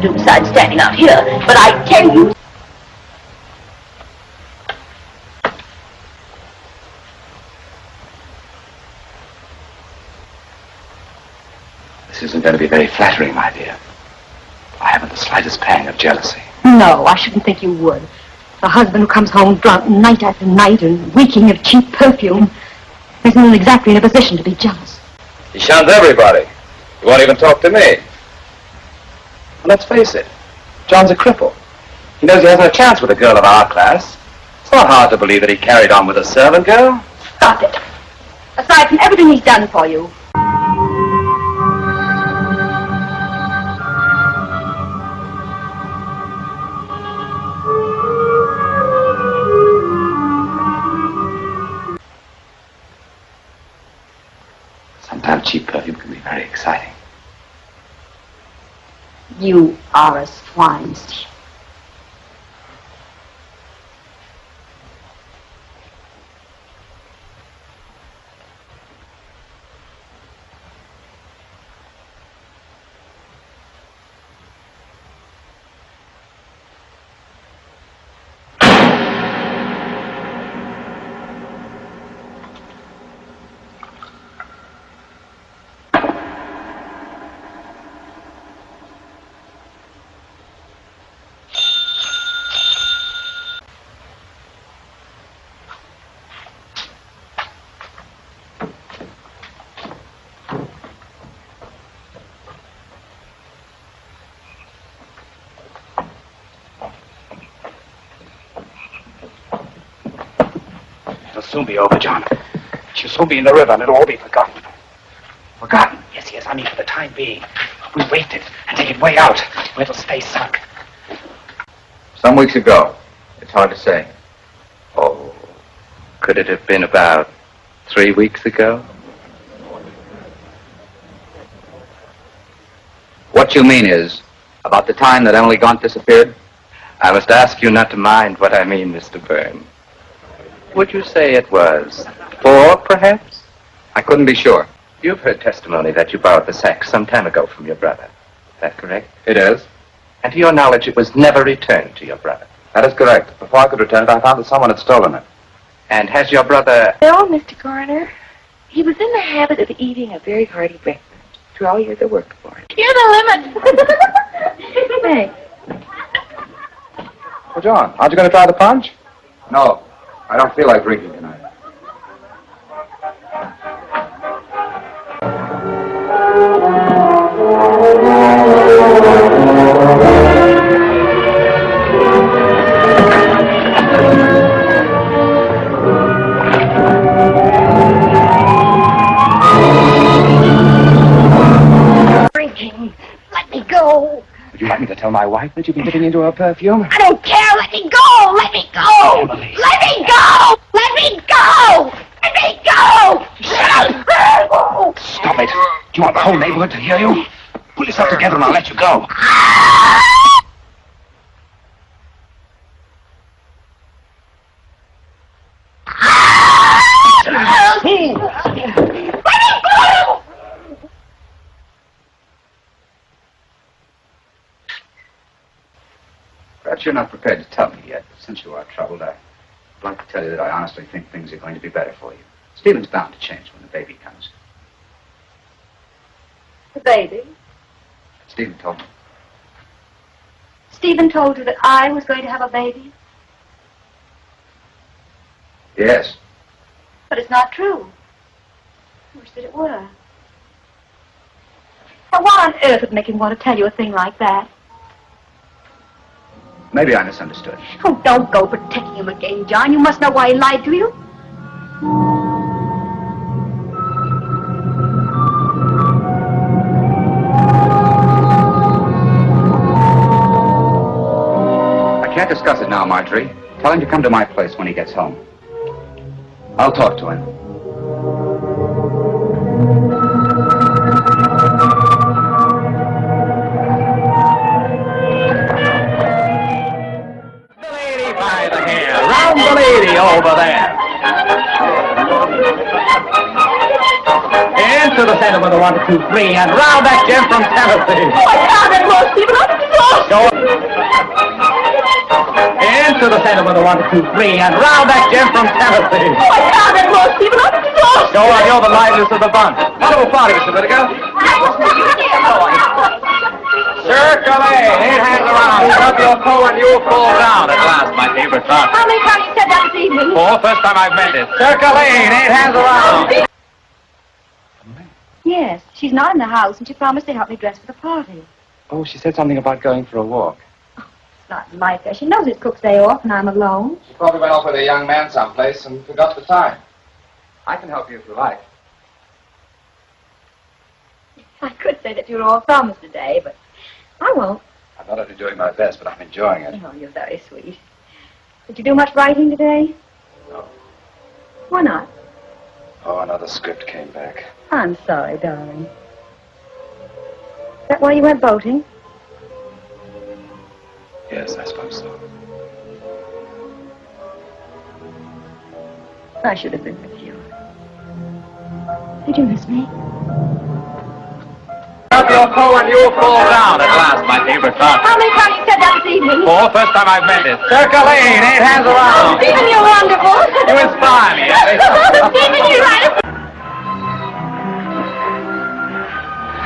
to do besides standing out here, but I tell you... This isn't going to be very flattering, my dear. I haven't the slightest pang of jealousy. No, I shouldn't think you would. A husband who comes home drunk night after night and reeking of cheap perfume isn't exactly in a position to be jealous. He shuns everybody. He won't even talk to me. And let's face it, John's a cripple. He knows he hasn't a chance with a girl of our class. It's not hard to believe that he carried on with a servant girl. Stop it. Aside from everything he's done for you. Sometimes cheap perfume can be very exciting. You are a swine stealer. It'll soon be over, John. She'll soon be in the river and it'll all be forgotten. Forgotten? Yes, yes, I mean for the time being. We wait it and take it way out where it'll stay sunk. Some weeks ago. It's hard to say. Oh, could it have been about 3 weeks ago? What you mean is, about the time that Emily Gaunt disappeared? I must ask you not to mind what I mean, Mr. Byrne. Would you say it was 4, perhaps? I couldn't be sure. You've heard testimony that you borrowed the sack some time ago from your brother. Is that correct? It is. And to your knowledge, it was never returned to your brother. That is correct. Before I could return it, I found that someone had stolen it. And has your brother... No, Mr. Coroner. He was in the habit of eating a very hearty breakfast through all years of work for him. You're the limit. Hey. Well, John, aren't you going to try the punch? No. I don't feel like drinking tonight. Drinking. Let me go. Would you like me to tell my wife that you've been dipping into her perfume? I don't care. Let me go. Let me go. Emily. Let me go. Let me go. Let me go. Shut up. Stop it. Do you want the whole neighborhood to hear you? Pull yourself together and I'll let you go. Perhaps you're not prepared to tell me yet, but since you are troubled, I'd like to tell you that I honestly think things are going to be better for you. Stephen's bound to change when the baby comes. The baby? Stephen told me. Stephen told you that I was going to have a baby? Yes. But it's not true. I wish that it were. Now, what on earth would make him want to tell you a thing like that? Maybe I misunderstood. Oh, don't go protecting him again, John. You must know why he lied to you. I can't discuss it now, Marjorie. Tell him to come to my place when he gets home. I'll talk to him. The lady by the hair. Round the lady over there. Into the center with a 1, 2, 3, and round that gem from Tennessee. Oh, I found it, Lord Stephen. I'm so Go into the center with a 1, 2, 3, and round that gem from Tennessee. Oh, I found it, Lord Stephen. I'm lost. Go on, you're the liveliest of the bunch. Wonderful party, Mr. Whittaker. Circulate, 8 hands around. Pick up your toe and you'll fall down at last, my favorite thought. How many times you said that this evening? 4, first time I've meant it. Circulate, 8 hands around. Yes, she's not in the house, and she promised to help me dress for the party. Oh, she said something about going for a walk. It's not like her. She knows it's Cook's day off, and I'm alone. She probably went off with a young man someplace and forgot the time. I can help you if you like. I could say that you're all promised today, but I won't. I'm not only doing my best, but I'm enjoying it. Oh, you're very sweet. Did you do much writing today? No. Why not? Oh, another script came back. I'm sorry, darling. Is that why you went boating? Yes, I suppose so. I should have been with you. Did you miss me? Up your toe and you'll fall down at last, my favorite thought. How many times you said that this evening? 4, first time I've meant it. Circulate, 8 hands around. Stephen, you're wonderful. You inspire me, Ellie. Stephen, you're right.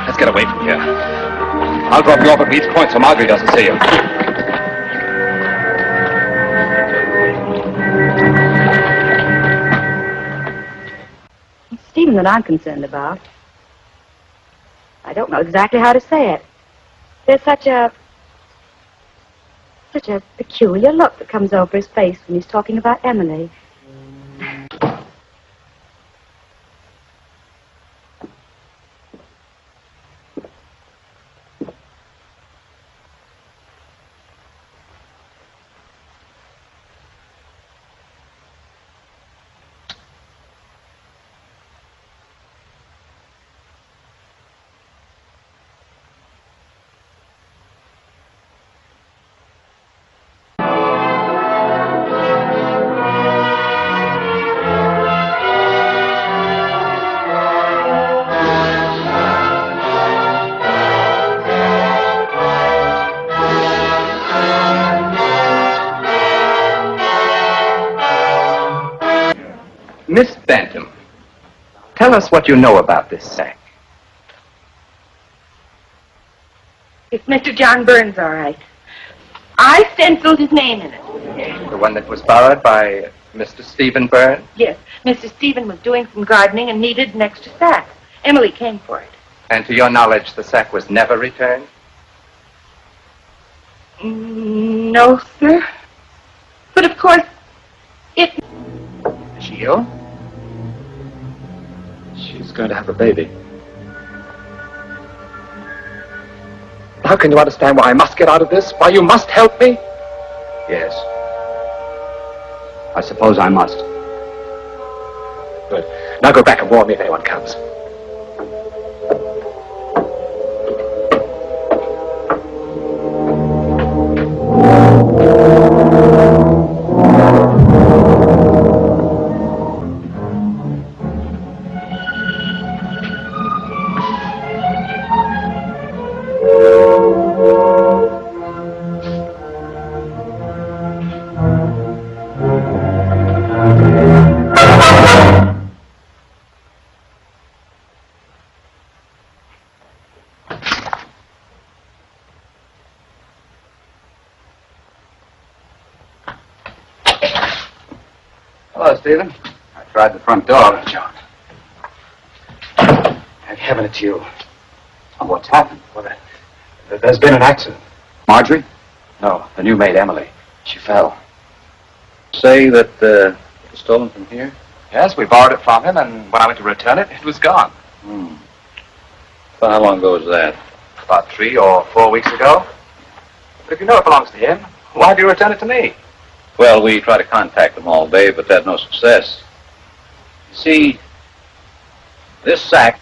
Let's get away from here. I'll drop you off at Reed's Point so Marjorie doesn't see you. It's Stephen that I'm concerned about. I don't know exactly how to say it. There's such a peculiar look that comes over his face when he's talking about Emily. Miss Bantam, tell us what you know about this sack. It's Mr. John Burns, all right. I stenciled his name in it. The one that was borrowed by Mr. Stephen Burns? Yes, Mr. Stephen was doing some gardening and needed an extra sack. Emily came for it. And to your knowledge, the sack was never returned? No, sir. But of course, it... Is she ill? She's going to have a baby. How can you understand why I must get out of this? Why you must help me? Yes. I suppose I must. Good. Now go back and warn me if anyone comes. Hello, Stephen. I tried the front door. John. I've given it to you. Oh, what's happened? Well, there's been an accident. Marjorie? No, the new maid, Emily. She fell. Say that it was stolen from here? Yes, we borrowed it from him, and when I went to return it, it was gone. So how long ago was that? About 3 or 4 weeks ago. But if you know it belongs to him, why do you return it to me? Well, we tried to contact them all day, but had no success. You see, this sack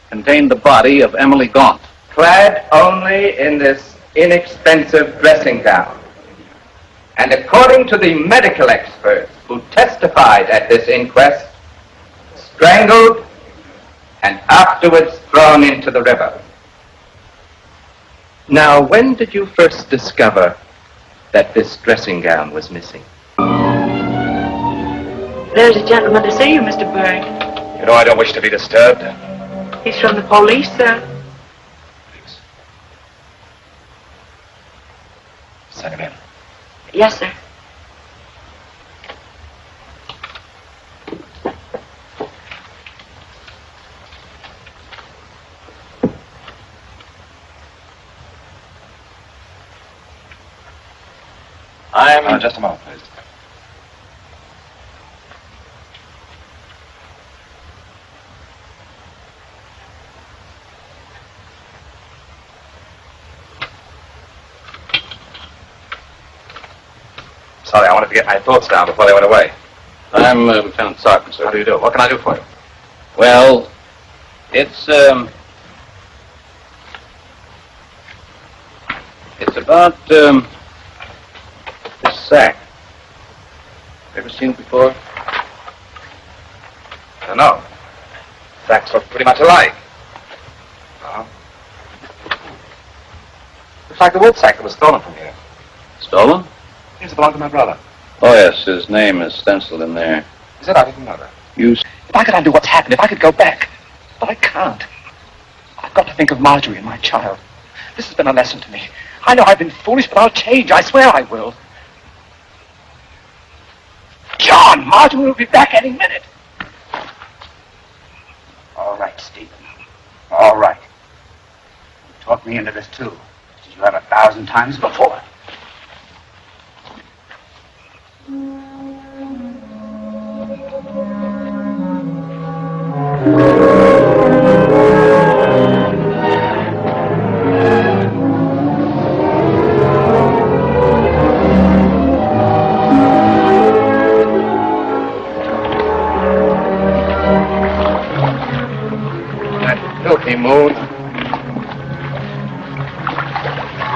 contained the body of Emily Gaunt. Clad only in this inexpensive dressing gown. And according to the medical experts who testified at this inquest, strangled and afterwards thrown into the river. Now, when did you first discover that this dressing gown was missing? There's a gentleman to see you, Mr. Byrne. You know I don't wish to be disturbed. He's from the police, sir. Please. Send him in. Yes, sir. Just a moment, please. Sorry, I wanted to get my thoughts down before they went away. I'm Lieutenant Sargent, sir. How do you do? What can I do for you? Well, it's about, this sack. Ever seen it before? I don't know. Sacks look pretty much alike. No. Looks like the wood sack that was stolen from here. Stolen? Yes, it belonged to my brother. Oh, yes, his name is stenciled in there. Is it? I didn't know that. You... If I could undo what's happened, if I could go back. But I can't. I've got to think of Marjorie and my child. This has been a lesson to me. I know I've been foolish, but I'll change. I swear I will. John, Marjorie will be back any minute. All right, Stephen. All right. You talked me into this, too. As you have 1,000 times before. Filthy moon.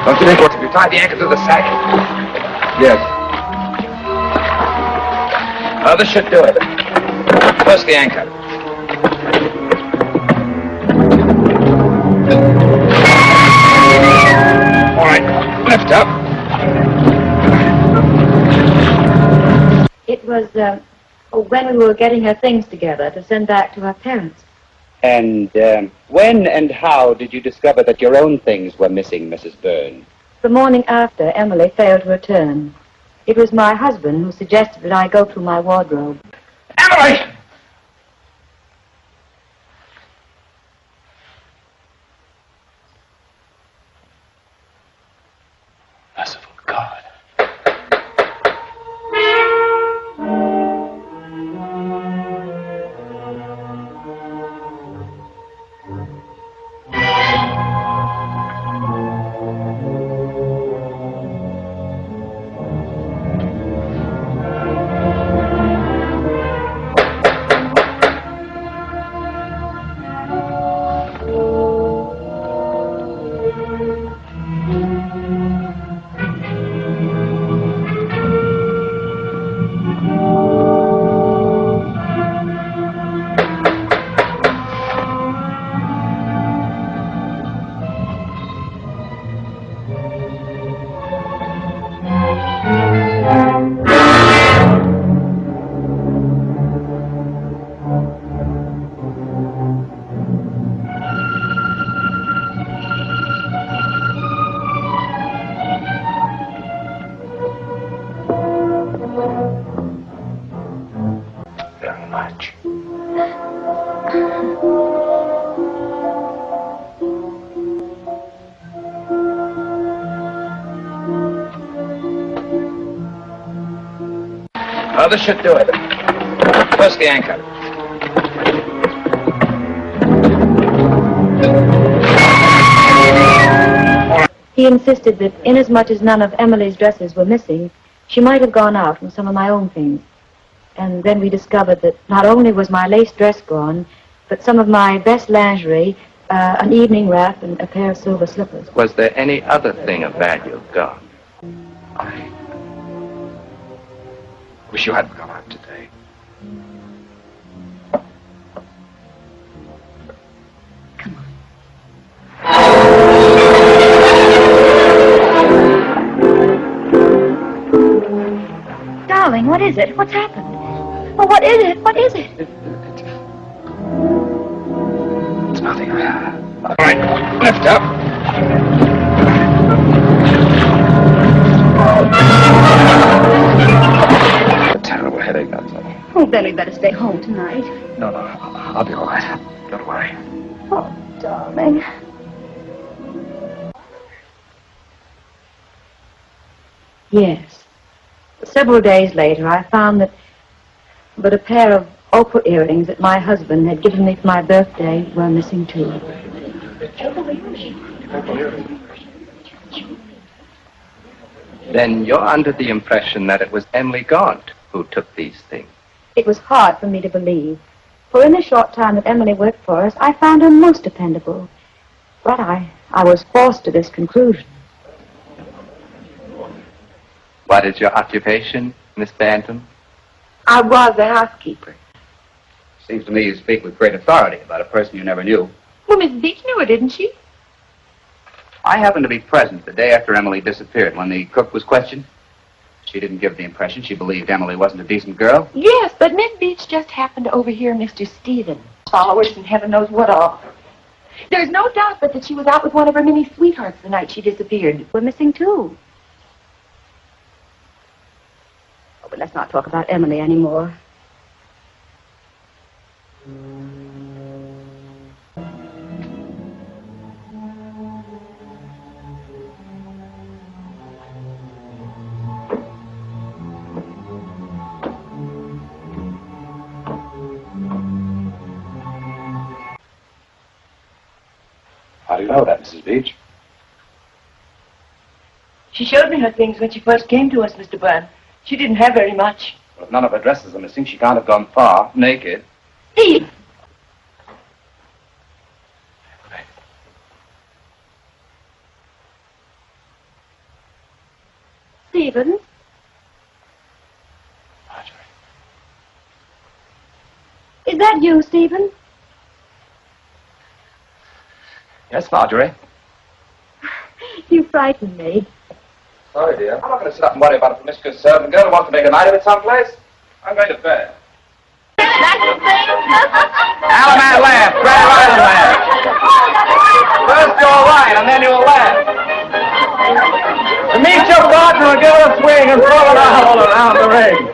Don't you think if you tied the anchor to the sack? Yes. Oh, this should do it. First the anchor. All right, lift up. It was when we were getting her things together to send back to her parents. And when and how did you discover that your own things were missing, Mrs. Byrne? The morning after Emily failed to return. It was my husband who suggested that I go through my wardrobe. Emily! Merciful God. Oh, this should do it. First the anchor. He insisted that inasmuch as none of Emily's dresses were missing, she might have gone out with some of my own things. And then we discovered that not only was my lace dress gone, but some of my best lingerie, an evening wrap, and a pair of silver slippers. Was there any other thing of value gone? I wish you hadn't gone out today. Come on. is it? What's happened? Oh, what is it? What is it? It's nothing. All right, lift up. A terrible headache, that's all. Oh, then we'd better stay home tonight. No, I'll be all right. Don't worry. Oh, darling. Yes. Several days later, I found that but a pair of opal earrings that my husband had given me for my birthday were missing too. Then you're under the impression that it was Emily Gaunt who took these things. It was hard for me to believe, for in the short time that Emily worked for us, I found her most dependable. But I was forced to this conclusion. What is your occupation, Miss Bantam? I was a housekeeper. Seems to me you speak with great authority about a person you never knew. Well, Miss Beach knew her, didn't she? I happened to be present the day after Emily disappeared when the cook was questioned. She didn't give the impression she believed Emily wasn't a decent girl. Yes, but Miss Beach just happened to overhear Mr. Stevens' followers and heaven knows what all. There's no doubt but that she was out with one of her many sweethearts the night she disappeared. We're missing too. Oh, but let's not talk about Emily anymore. How do you know that, Mrs. Beach? She showed me her things when she first came to us, Mr. Byrne. She didn't have very much. Well, if none of her dresses are missing, she can't have gone far naked. Steve! Stephen? Marjorie. Is that you, Stephen? Yes, Marjorie. You frightened me. Sorry, dear. I'm not going to sit up and worry about a promiscuous servant girl who wants to make a night of it someplace. I'm going to bed. Alan, man, laugh. Grand Island laugh. First you'll whine, and then you'll laugh. To meet your partner and give it a swing and throw it all around the ring.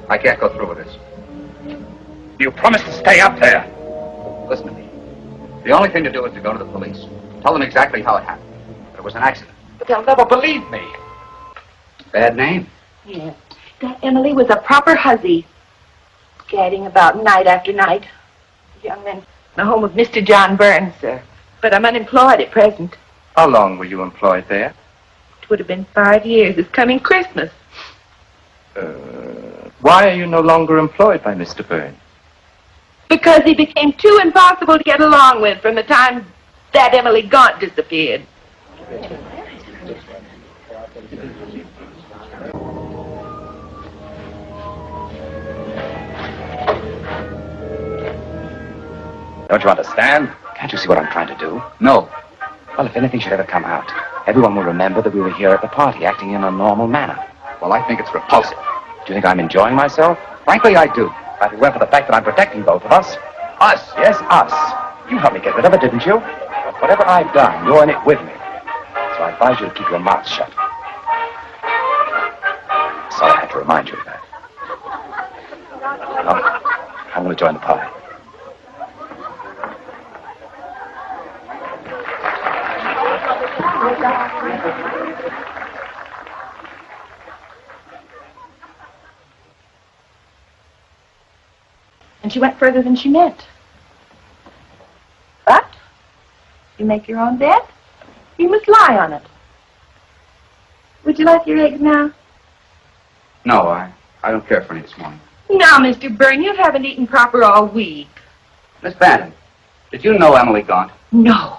I can't go through with this. You promised to stay up there. Listen to me. The only thing to do is to go to the police. Tell them exactly how it happened. That it was an accident. But they'll never believe me. Bad name. Yes. That Emily was a proper hussy. Gadding about night after night. Young men in the home of Mr. John Burns, sir. But I'm unemployed at present. How long were you employed there? It would have been 5 years this coming Christmas. Why are you no longer employed by Mr. Byrne? Because he became too impossible to get along with from the time that Emily Gaunt disappeared. Don't you understand? Can't you see what I'm trying to do? No. Well, if anything should ever come out, everyone will remember that we were here at the party, acting in a normal manner. Well, I think it's repulsive. Do you think I'm enjoying myself? Frankly, I do. If it weren't for the fact that I'm protecting both of us. Us, yes, us. You helped me get rid of it, didn't you? But whatever I've done, you're in it with me. So I advise you to keep your mouth shut. Sorry I had to remind you of that. Now, I'm going to join the party. she went further than she meant. But you make your own bed, you must lie on it. Would you like your eggs now? No, I don't care for any this morning. Now, Mr. Byrne, you haven't eaten proper all week. Miss Banton, did you know Emily Gaunt? No.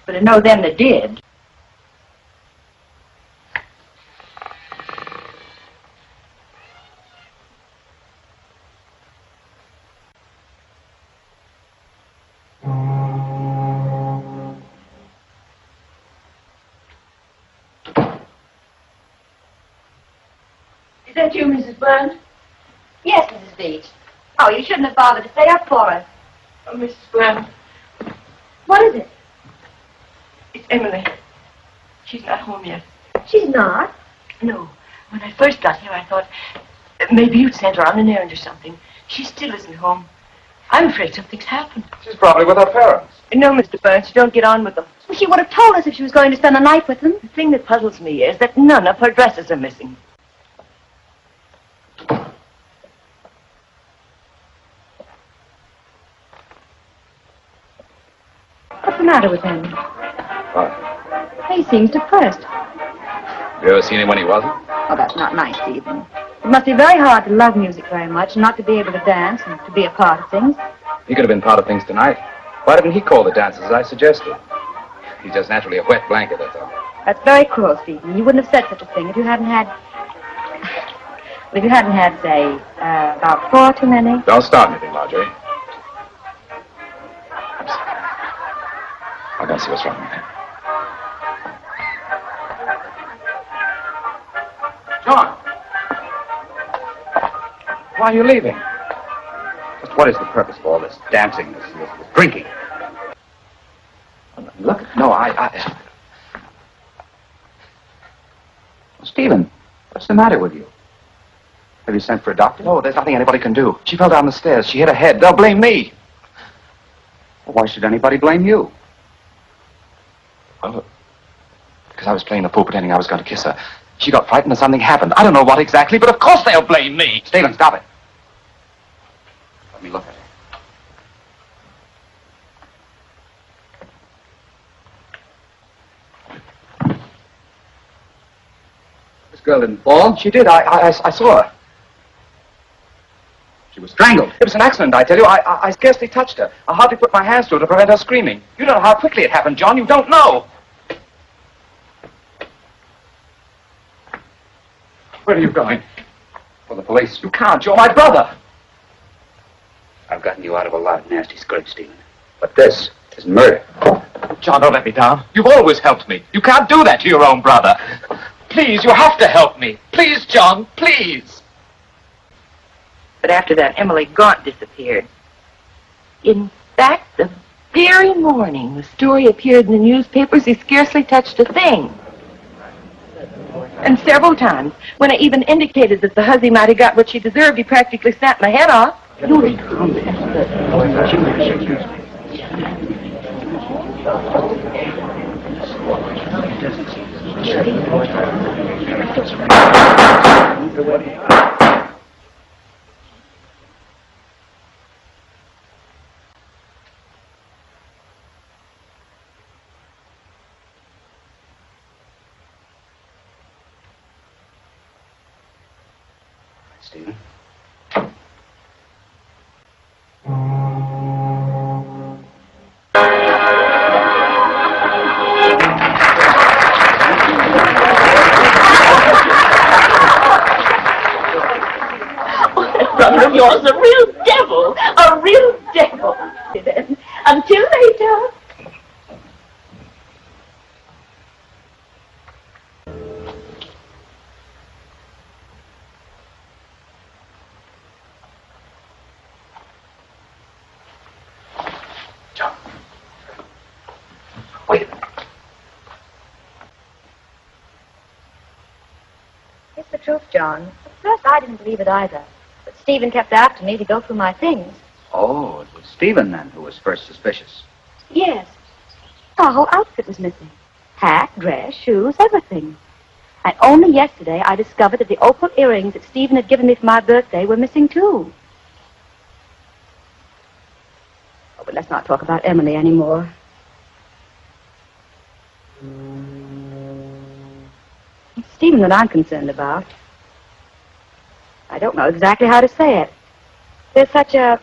But I know them that did. Is that you, Mrs. Byrne? Yes, Mrs. Beach. Oh, you shouldn't have bothered to stay up for us. Oh, Mrs. Byrne, What is it? it's Emily. She's not home yet. She's not. No. When I first got here, I thought maybe you'd sent her on an errand or something. She still isn't home. I'm afraid something's happened. She's probably with her parents. No, Mr. Burns, don't get on with them. Well, she would have told us if she was going to spend the night with them. The thing that puzzles me is that none of her dresses are missing. What's the matter with him? What? He seems depressed. Have you ever seen him when he wasn't? Oh, that's not nice, Stephen. It must be very hard to love music very much and not to be able to dance and to be a part of things. He could have been part of things tonight. Why didn't he call the dances as I suggested? He's just naturally a wet blanket, that's all. That's very cruel, Stephen. You wouldn't have said such a thing if you hadn't had... Well, if you hadn't had, say, about 4 too many. Don't start anything, Marjorie. I'm sorry. I'll go see what's wrong with him. John! Why are you leaving? Just what is the purpose of all this dancing, this drinking? Look, no, Stephen, what's the matter with you? Have you sent for a doctor? No, there's nothing anybody can do. She fell down the stairs. She hit her head. They'll blame me. Well, why should anybody blame you? Well, because I was playing the fool pretending I was going to kiss her. She got frightened and something happened. I don't know what exactly, but of course they'll blame me. Stephen, stop it. Let me look at her. This girl didn't fall. She did. I saw her. She was strangled. It was an accident, I tell you. I scarcely touched her. I hardly put my hands to her to prevent her screaming. You don't know how quickly it happened, John. You don't know. Where are you going? For the police. You can't. You're my brother. I've gotten you out of a lot of nasty scrapes, Stephen. But this is murder. John, don't let me down. You've always helped me. You can't do that to your own brother. Please, you have to help me. Please, John, please. But after that, Emily Gaunt disappeared. In fact, the very morning the story appeared in the newspapers, he scarcely touched a thing. And several times, when I even indicated that the hussy might have got what she deserved, he practically snapped my head off. Stephen. Brother of yours, a real devil, a real devil. Until later. Wait a minute. It's the truth, John. At first, I didn't believe it either. But Stephen kept after me to go through my things. Oh, it was Stephen, then, who was first suspicious. Yes. Our whole outfit was missing. Hat, dress, shoes, everything. And only yesterday I discovered that the opal earrings that Stephen had given me for my birthday were missing, too. Oh, but let's not talk about Emily anymore. It's Stephen that I'm concerned about. I don't know exactly how to say it. There's such a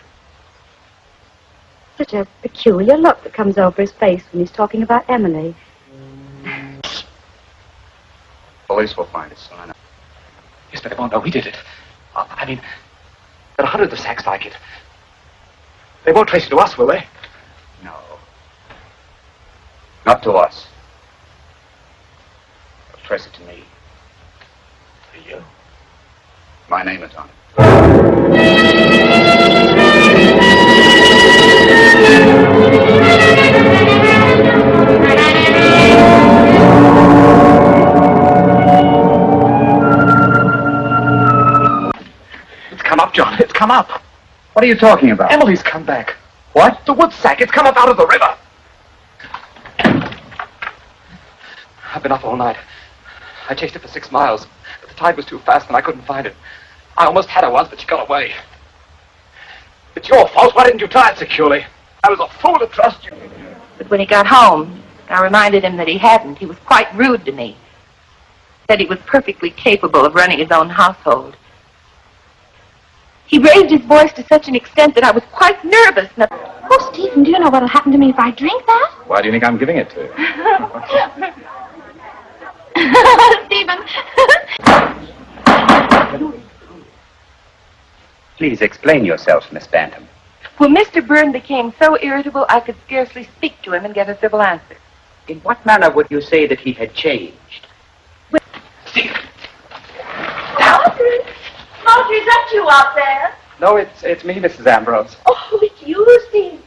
peculiar look that comes over his face when he's talking about Emily. Police will find us soon enough. Yes, but they won't know we did it. I mean, there are hundreds of sacks like it. They won't trace it to us, will they? No. Not to us. They'll trace it to me. To you. My name is on it. It's come up, John. It's come up. What are you talking about? Emily's come back. What? The wood sack. It's come up out of the river. I've been up all night. I chased it for 6 miles, but the tide was too fast and I couldn't find it. I almost had her once, but she got away. It's your fault. Why didn't you tie it securely? I was a fool to trust you. But when he got home, I reminded him that he hadn't. He was quite rude to me. Said he was perfectly capable of running his own household. He raised his voice to such an extent that I was quite nervous. Oh, Stephen, do you know what'll happen to me if I drink that? Why do you think I'm giving it to you? Stephen. Please explain yourself, Miss Bantam. Well, Mr. Byrne became so irritable I could scarcely speak to him and get a civil answer. In what manner would you say that he had changed? Marjorie, is that you out there? No, it's me, Mrs. Ambrose. Oh, it's you, Stephen.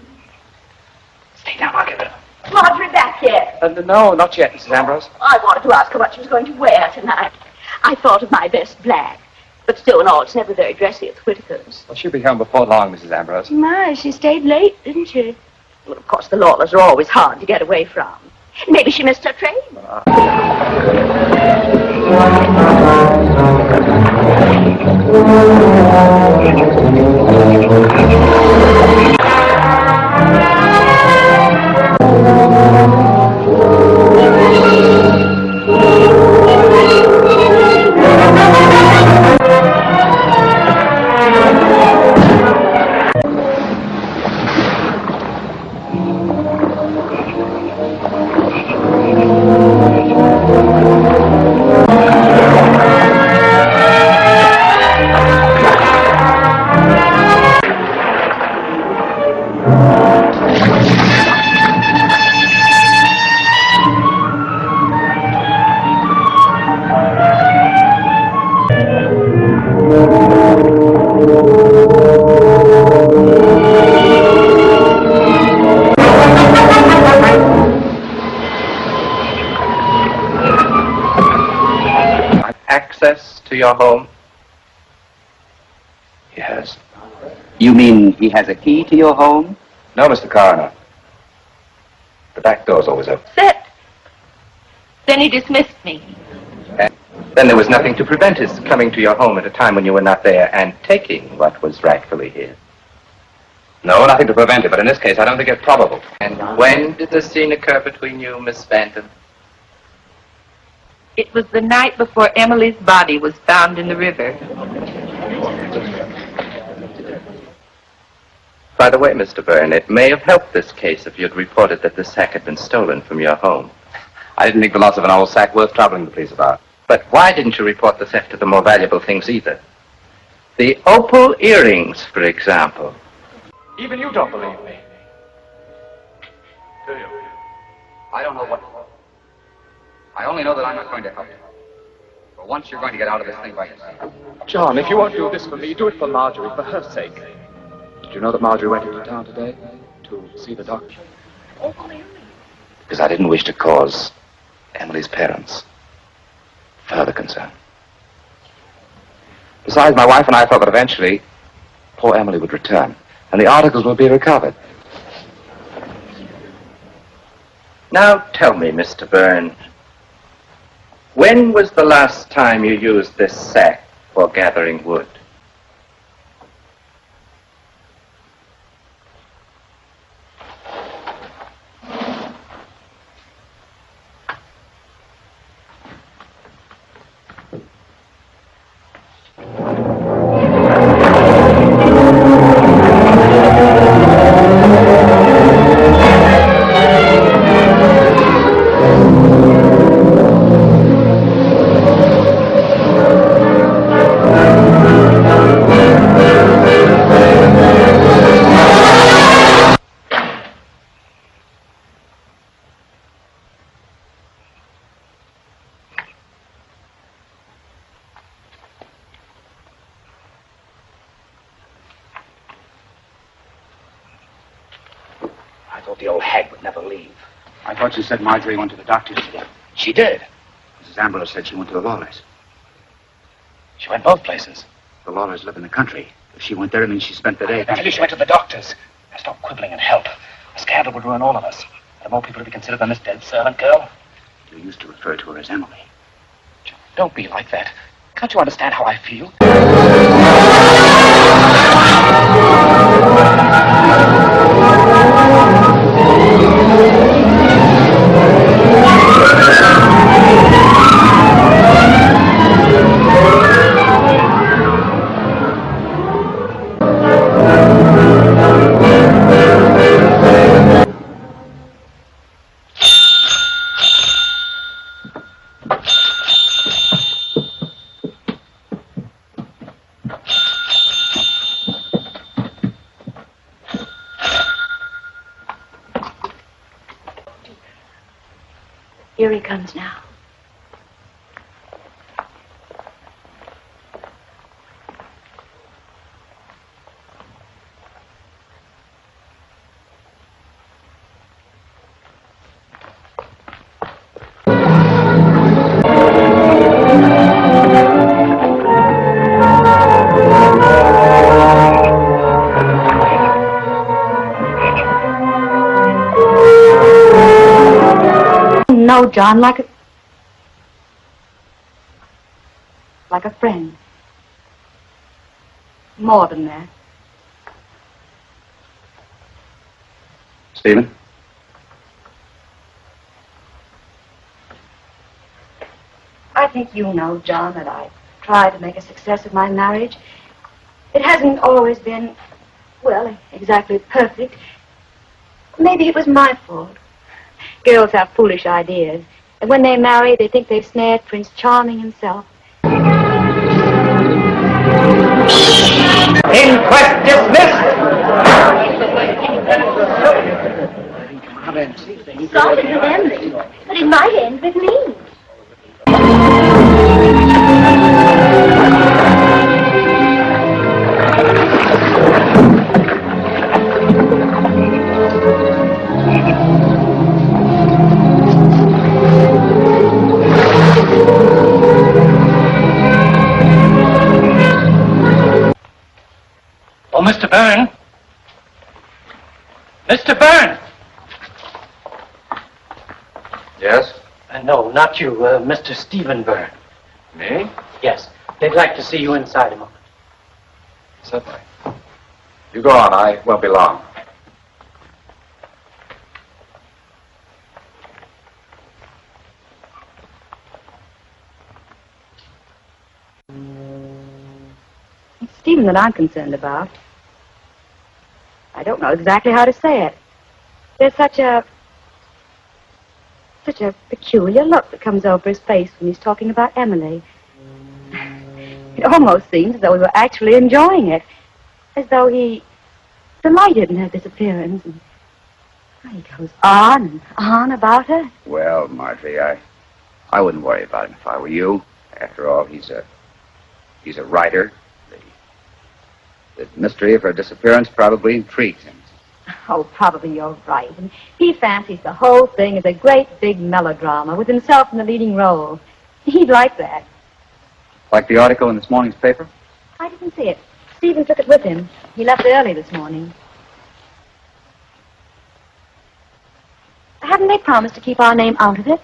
Stay down, I'll get her. Marjorie, back here. No, not yet, Mrs. Ambrose. I wanted to ask her what she was going to wear tonight. I thought of my best black. But still and all, it's never very dressy at Whittaker's. Well, she'll be home before long, Mrs. Ambrose. My, she stayed late, didn't she? Well, of course, the Lawlers are always hard to get away from. Maybe she missed her train. Access to your home? Yes. You mean he has a key to your home? No, Mr. Coroner. The back door's always open. Set. Then he dismissed me. And then there was nothing to prevent his coming to your home at a time when you were not there and taking what was rightfully his. No, nothing to prevent it, but in this case, I don't think it's probable. And when did the scene occur between you, Miss Bantam? It was the night before Emily's body was found in the river. By the way, Mr. Byrne, it may have helped this case if you'd reported that the sack had been stolen from your home. I didn't think the loss of an old sack worth troubling the police about. But why didn't you report the theft of the more valuable things either? The opal earrings, for example. Even you don't believe me. Do you? I don't know what. I only know that I'm not going to help you. For once, you're going to get out of this thing by yourself. John, if you won't do this for me, do it for Marjorie, for her sake. Did you know that Marjorie went into town today to see the doctor? Because I didn't wish to cause Emily's parents further concern. Besides, my wife and I thought that eventually poor Emily would return, and the articles would be recovered. Now tell me, Mr. Byrne, when was the last time you used this sack for gathering wood? thought the old hag would never leave. I thought you said Marjorie went to the doctor's today. She did. Mrs. Ambrose said she went to the Lawlers. She went both places. The Lawlers live in the country. If she went there, it means she spent the day. I tell you, she went to the doctor's. Now stop quibbling and help. A scandal would ruin all of us. There are more people to be considered than this dead servant girl. You used to refer to her as Emily. John, don't be like that. Can't you understand how I feel? Here he comes now. No, John, like a friend. More than that. Stephen? I think you know, John, that I tried to make a success of my marriage. It hasn't always been, well, exactly perfect. Maybe it was my fault. Girls have foolish ideas. And when they marry, they think they've snared Prince Charming himself. Inquest dismissed! Started with Emily, but it might end with me. Oh, Mr. Byrne. Mr. Byrne! Yes? No, not you, Mr. Stephen Byrne. Me? Yes, they'd like to see you inside a moment. Certainly. You go on. I won't be long. It's Stephen that I'm concerned about. I don't know exactly how to say it. There's such a peculiar look that comes over his face when he's talking about Emily. It almost seems as though he were actually enjoying it, as though he delighted in her disappearance. And he goes on and on about her. Well, Marjorie, I wouldn't worry about him if I were you. After all, he's a writer. The mystery of her disappearance probably intrigues him. Oh, probably you're right. And he fancies the whole thing is a great big melodrama with himself in the leading role. He'd like that. Like the article in this morning's paper? I didn't see it. Stephen took it with him. He left early this morning. Haven't they promised to keep our name out of it?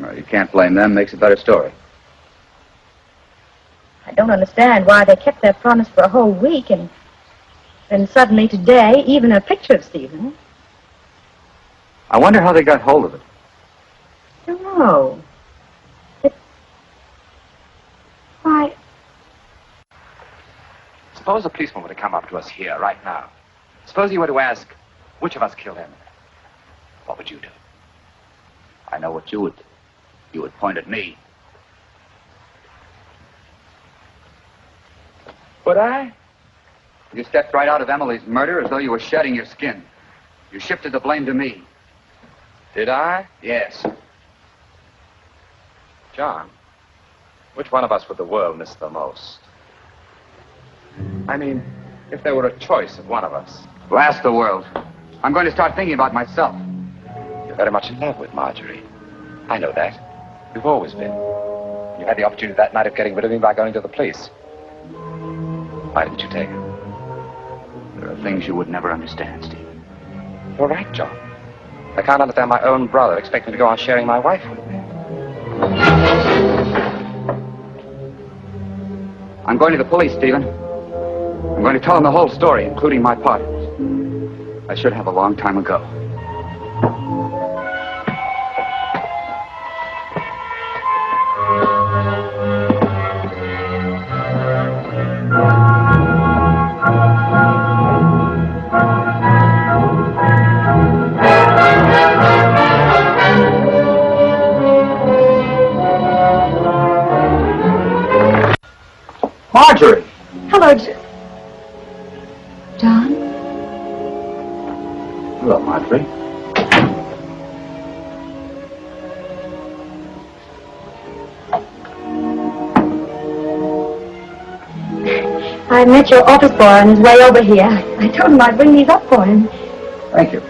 Well, you can't blame them. Makes a better story. I don't understand why they kept their promise for a whole week and then suddenly today, even a picture of Stephen. I wonder how they got hold of it. I don't know. Why, Suppose a policeman were to come up to us here right now. Suppose he were to ask, which of us killed him? What would you do? I know what you would. You would point at me. Would I? You stepped right out of Emily's murder as though you were shedding your skin. You shifted the blame to me. Did I? Yes. John, which one of us would the world miss the most? I mean, if there were a choice of one of us. Blast the world. I'm going to start thinking about myself. You're very much in love with Marjorie. I know that. You've always been. You had the opportunity that night of getting rid of me by going to the police. Why didn't you take her? There are things you would never understand, Stephen. You're right, John. I can't understand my own brother expecting to go on sharing my wife with me. I'm going to the police, Stephen. I'm going to tell them the whole story, including my part. I should have a long time ago. Marjorie! Hello, John. Hello, Marjorie. I met your office boy on his way over here. I told him I'd bring these up for him. Thank you.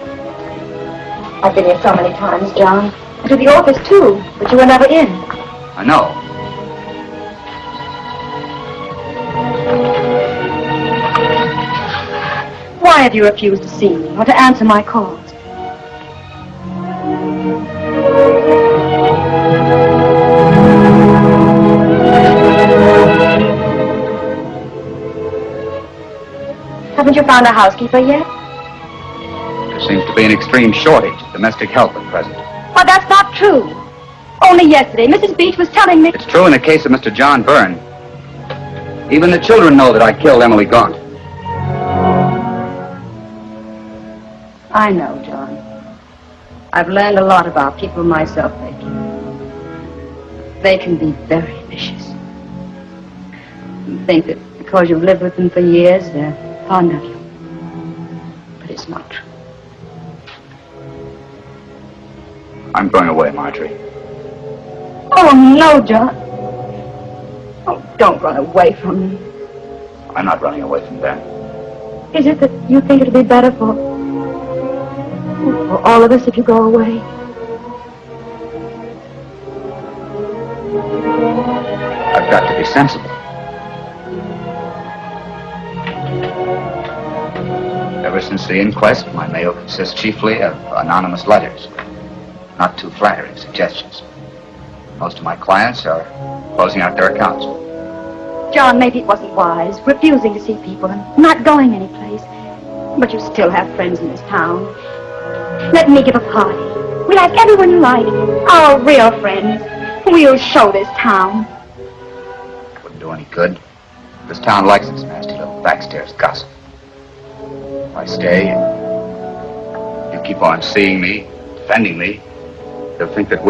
I've been here so many times, John. And to the office, too, but you were never in. I know. Why have you refused to see me or to answer my calls? Haven't you found a housekeeper yet? There seems to be an extreme shortage of domestic help at present. Well, that's not true. Only yesterday, Mrs. Beach was telling me... It's true in the case of Mr. John Byrne. Even the children know that I killed Emily Gaunt. I know, John. I've learned a lot about people myself lately. They can be very vicious. You think that because you've lived with them for years, they're fond of you. But it's not true. I'm going away, Marjorie. Oh, no, John. Oh, don't run away from me. I'm not running away from them. Is it that you think it'll be better for all of us if you go away? I've got to be sensible. Ever since the inquest, my mail consists chiefly of anonymous letters, not too flattering suggestions. Most of my clients are closing out their accounts. John, maybe it wasn't wise, refusing to see people and not going anyplace. But you still have friends in this town. Let me give a party. We'll ask everyone you like. Our real friends. We'll show this town. Wouldn't do any good. This town likes its nasty little backstairs gossip. If I stay, you keep on seeing me, defending me, they'll think that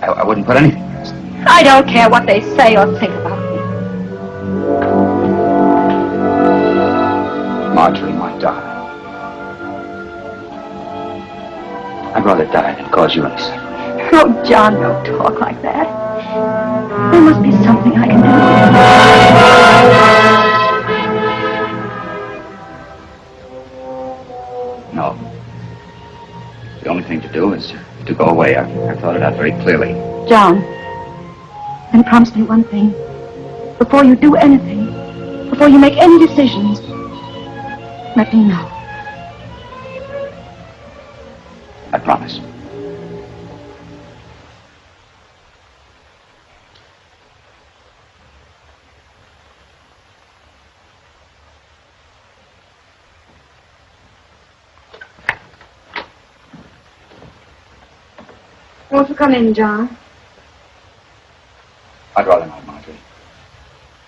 I wouldn't put anything past them. I don't care what they say or think about me. Marjorie, my darling. I'd rather die than cause you any suffering. Oh, John, don't talk like that. There must be something I can do. No. The only thing to do is to go away. I've thought it out very clearly. John, then promise me one thing. Before you do anything, before you make any decisions, let me know. I promise. Won't you come in, John? I'd rather not, Marjorie.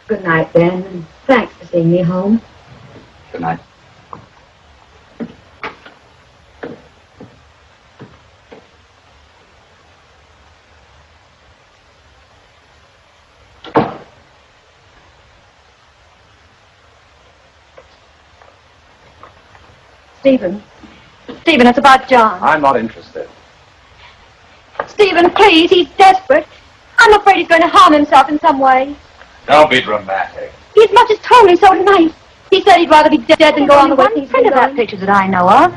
Good night, Ben, and thanks for seeing me home. Good night. Stephen, it's about John. I'm not interested. Stephen, please, he's desperate. I'm afraid he's going to harm himself in some way. Don't be dramatic. He as much as told me so tonight. He said he'd rather be dead than go on the way One print of that picture that I know of.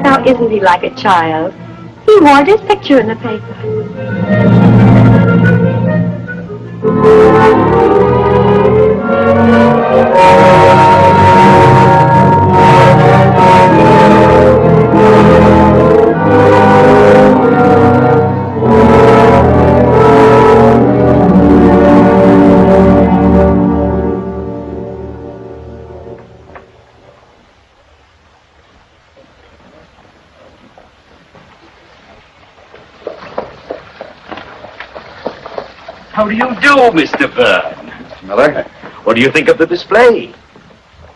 Now, isn't he like a child? He wanted his picture in the paper. How do you do, Mr. Byrne? Mr. Miller, What do you think of the display?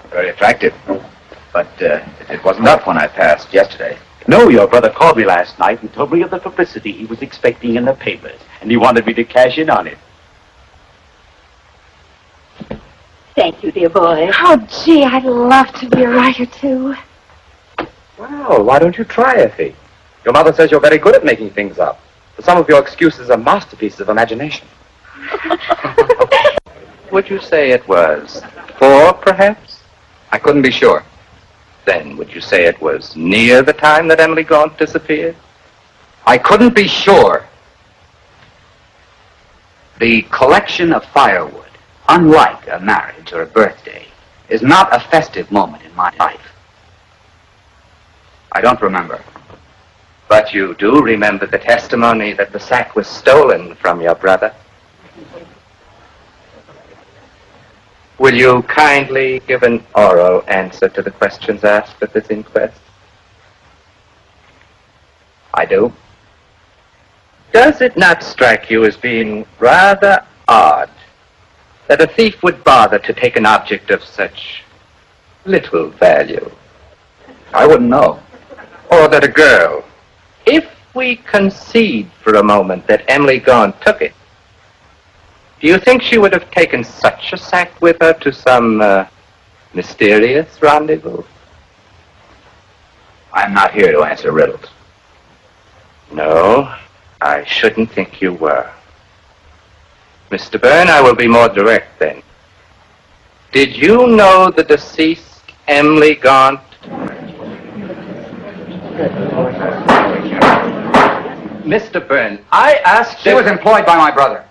very attractive. But it wasn't up when I passed yesterday. No, your brother called me last night and told me of the publicity he was expecting in the papers, and he wanted me to cash in on it. Thank you, dear boy. Oh, gee, I'd love to be a writer, too. Well, why don't you try, Effie? Your mother says you're very good at making things up. But some of your excuses are masterpieces of imagination. Would you say it was 4, perhaps? I couldn't be sure. Then would you say it was near the time that Emily Gaunt disappeared? I couldn't be sure. The collection of firewood, unlike a marriage or a birthday, is not a festive moment in my life. I don't remember. But you do remember the testimony that the sack was stolen from your brother. Will you kindly give an oral answer to the questions asked at this inquest? I do. Does it not strike you as being rather odd that a thief would bother to take an object of such little value? I wouldn't know. Or that a girl, if we concede for a moment that Emily Gaunt took it, do you think she would have taken such a sack with her to some mysterious rendezvous? I'm not here to answer riddles. No, I shouldn't think you were. Mr. Byrne, I will be more direct then. Did you know the deceased Emily Gaunt? Mr. Byrne, I asked... She was employed by my brother.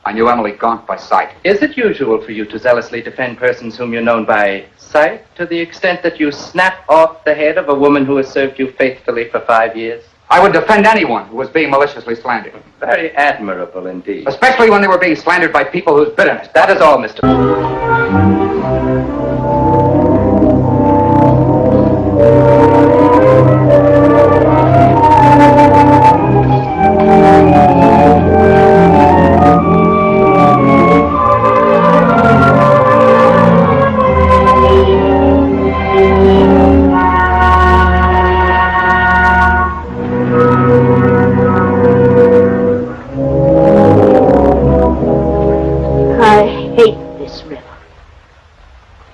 I knew Emily Gaunt by sight. Is it usual for you to zealously defend persons whom you're known by sight to the extent that you snap off the head of a woman who has served you faithfully for 5 years? I would defend anyone who was being maliciously slandered. Very admirable indeed. Especially when they were being slandered by people whose bitterness. That is all, Mr. Byrne.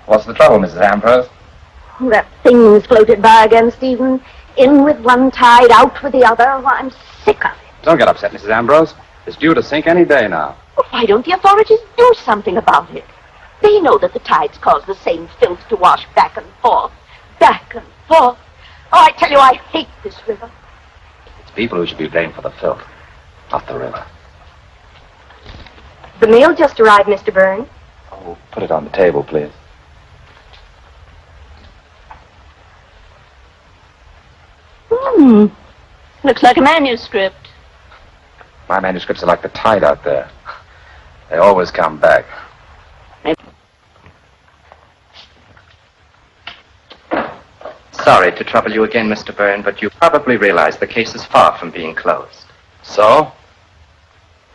What's the trouble, Mrs. Ambrose? That thing's floated by again, Stephen. In with one tide, out with the other. Why, I'm sick of it. Don't get upset, Mrs. Ambrose. It's due to sink any day now. Well, why don't the authorities do something about it? They know that the tides cause the same filth to wash back and forth. Back and forth. Oh, I tell you, I hate this river. It's people who should be blamed for the filth, not the river. The mail just arrived, Mr. Byrne. Oh, put it on the table, please. Looks like a manuscript. My manuscripts are like the tide out there. They always come back. Sorry to trouble you again, Mr. Byrne, but you probably realize the case is far from being closed. So?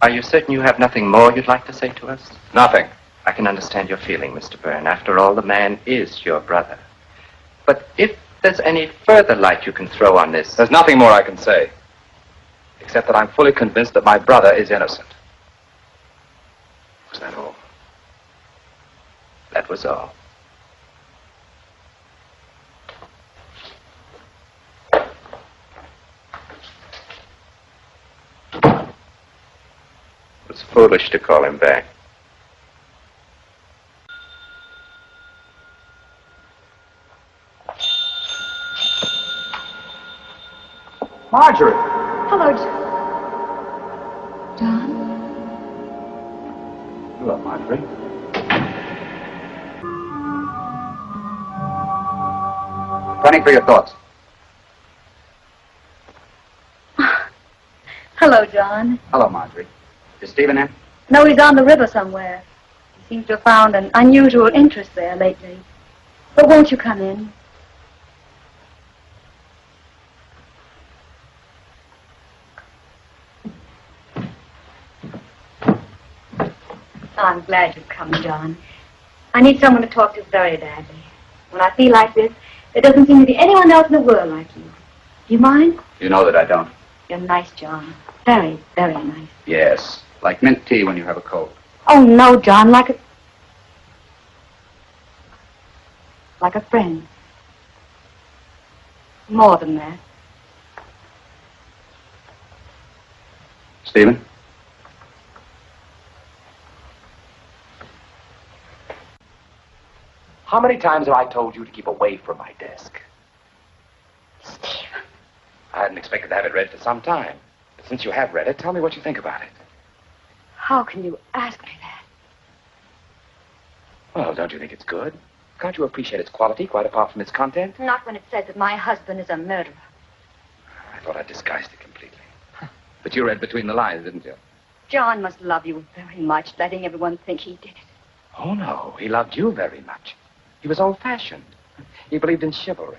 Are you certain you have nothing more you'd like to say to us? Nothing. I can understand your feeling, Mr. Byrne. After all, the man is your brother. But if there's any further light you can throw on this... There's nothing more I can say, except that I'm fully convinced that my brother is innocent. Was that all? That was all. foolish to call him back. Marjorie! Hello, John. Hello, Marjorie. Running for your thoughts. Hello, John. Hello, Marjorie. Is Stephen in? No, he's on the river somewhere. He seems to have found an unusual interest there lately. But won't you come in? I'm glad you've come, John. I need someone to talk to very badly. When I feel like this, there doesn't seem to be anyone else in the world like you. Do you mind? You know that I don't. You're nice, John. Very, very nice. Yes, like mint tea when you have a cold. Oh, no, John, like a friend. More than that. Stephen? How many times have I told you to keep away from my desk? Stephen. I hadn't expected to have it read for some time. But since you have read it, tell me what you think about it. How can you ask me that? Well, don't you think it's good? Can't you appreciate its quality quite apart from its content? Not when it says that my husband is a murderer. I thought I'd disguised it completely. But you read between the lines, didn't you? John must love you very much, letting everyone think he did it. Oh, no. He loved you very much. He was old-fashioned. He believed in chivalry.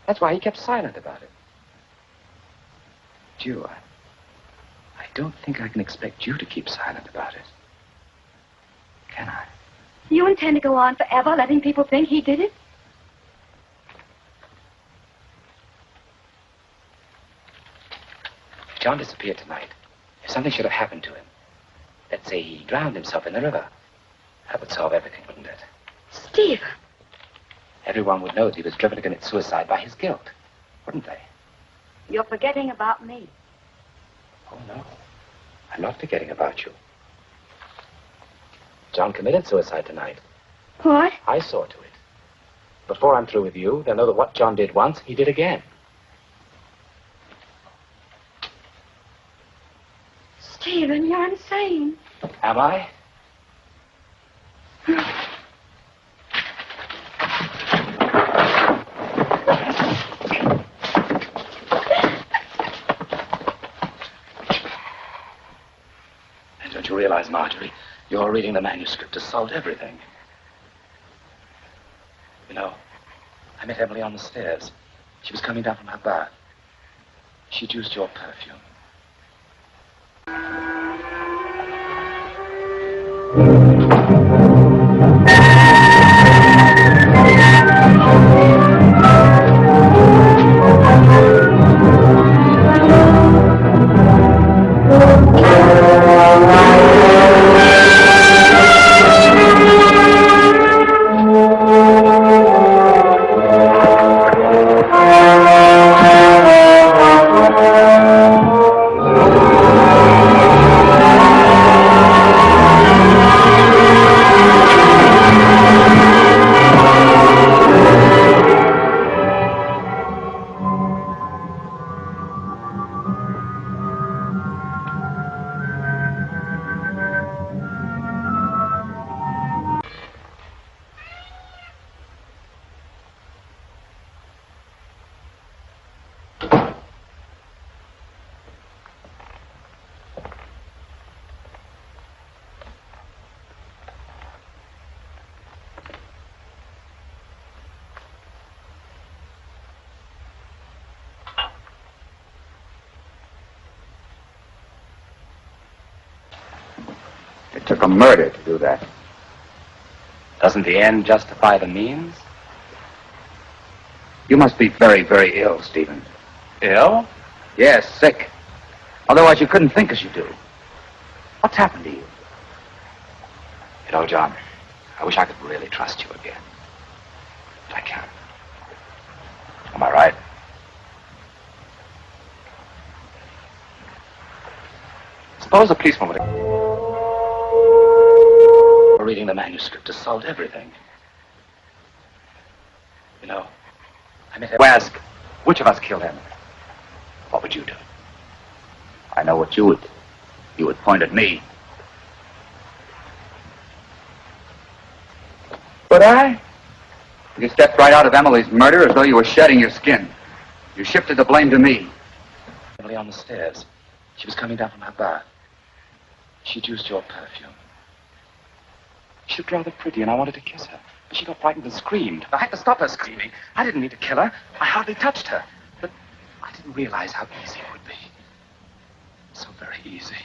That's why he kept silent about it. But you, I don't think I can expect you to keep silent about it. Can I? You intend to go on forever letting people think he did it? If John disappeared tonight, if something should have happened to him, let's say he drowned himself in the river, that would solve everything, wouldn't it? Stephen. Everyone would know that he was driven to commit suicide by his guilt, wouldn't they? You're forgetting about me. Oh, no. I'm not forgetting about you. John committed suicide tonight. What? I saw to it. Before I'm through with you, they'll know that what John did once, he did again. Stephen, you're insane. Am I? Don't you realize, Marjorie, you're reading the manuscript to solve everything. You know, I met Emily on the stairs. She was coming down from her bath. She'd used your perfume. It took a murder to do that. Doesn't the end justify the means? You must be very, very ill, Stephen. Ill? Yes, sick. Otherwise, you couldn't think as you do. What's happened to you? You know, John, I wish I could really trust you again. But I can't. Am I right? Suppose the policeman would... remember reading the manuscript to solve everything. You know, I meant to ask, which of us killed him? What would you do? I know what you would do. You would point at me. Would I? You stepped right out of Emily's murder as though you were shedding your skin. You shifted the blame to me. Emily on the stairs. She was coming down from her bath. She'd used your perfume. She looked rather pretty, and I wanted to kiss her. But she got frightened and screamed. I had to stop her screaming. I didn't mean to kill her. I hardly touched her. But I didn't realize how easy it would be. So very easy.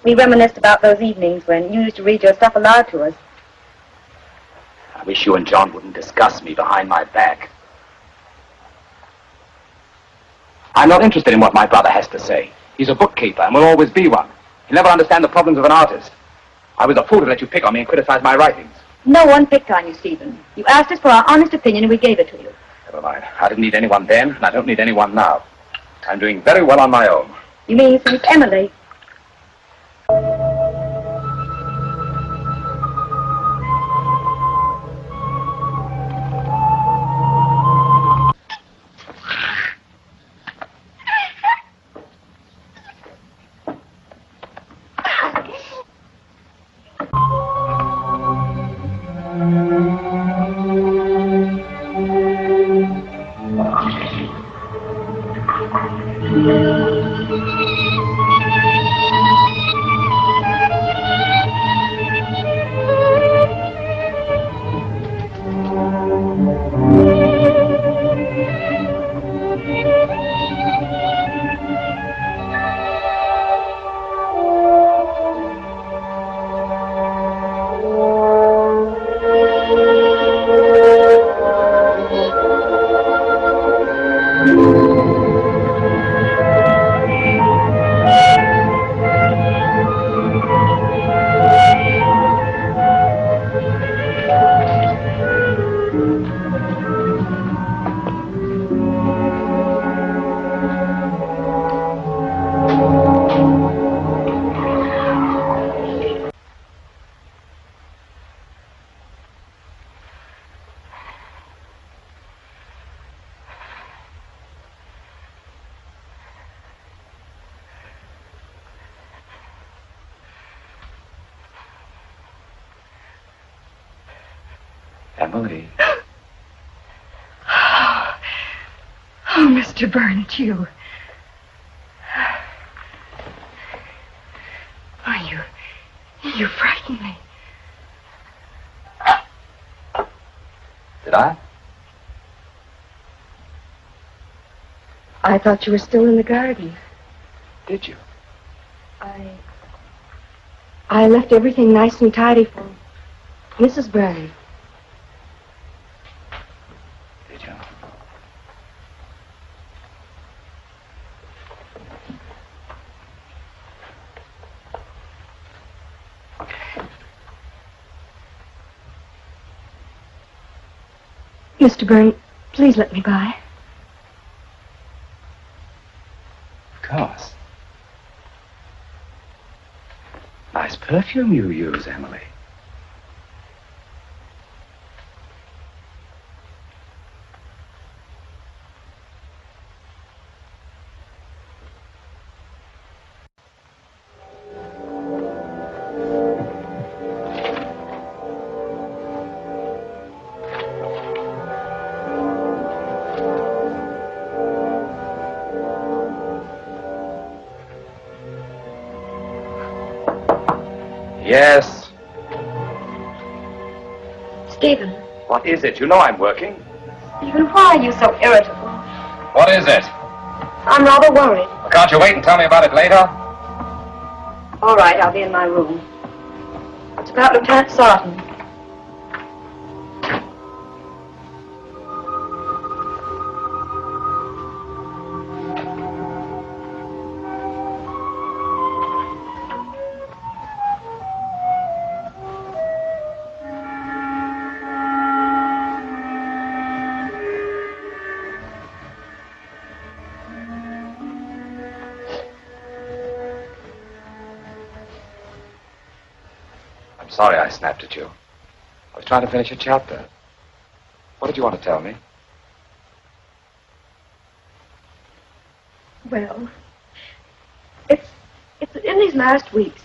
We reminisced about those evenings when you used to read your stuff aloud to us. I wish you and John wouldn't discuss me behind my back. I'm not interested in what my brother has to say. He's a bookkeeper and will always be one. He'll never understand the problems of an artist. I was a fool to let you pick on me and criticize my writings. No one picked on you, Stephen. You asked us for our honest opinion and we gave it to you. Never mind. I didn't need anyone then, and I don't need anyone now. I'm doing very well on my own. You mean since Emily? Emily. Oh, Mr. Byrne, it's you. Oh, you frightened me. Did I? I thought you were still in the garden. Did you? I left everything nice and tidy for Mrs. Byrne. Did you? Mr. Byrne, please let me by. Of course. Nice perfume you use, Emily. Yes? Stephen. What is it? You know I'm working. Stephen, why are you so irritable? What is it? I'm rather worried. Well, can't you wait and tell me about it later? All right, I'll be in my room. It's about Lieutenant Sarton. Sorry I snapped at you. I was trying to finish a chapter. What did you want to tell me? Well, it's in these last weeks,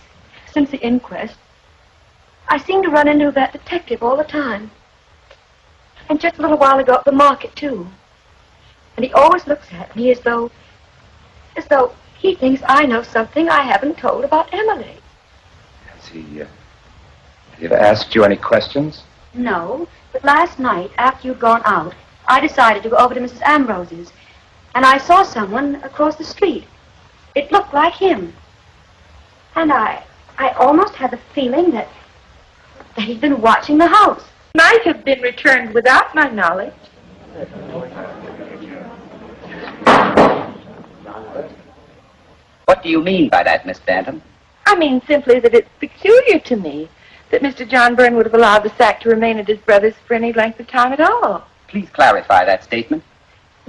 since the inquest, I seem to run into that detective all the time. And just a little while ago at the market, too. And he always looks at me as though he thinks I know something I haven't told about Emily. Has he ever asked you any questions? No, but last night, after you'd gone out, I decided to go over to Mrs. Ambrose's. And I saw someone across the street. It looked like him. And I almost had the feeling that he'd been watching the house. Might have been returned without my knowledge. What do you mean by that, Miss Bantam? I mean simply that it's peculiar to me that Mr. John Byrne would have allowed the sack to remain at his brother's for any length of time at all. Please clarify that statement.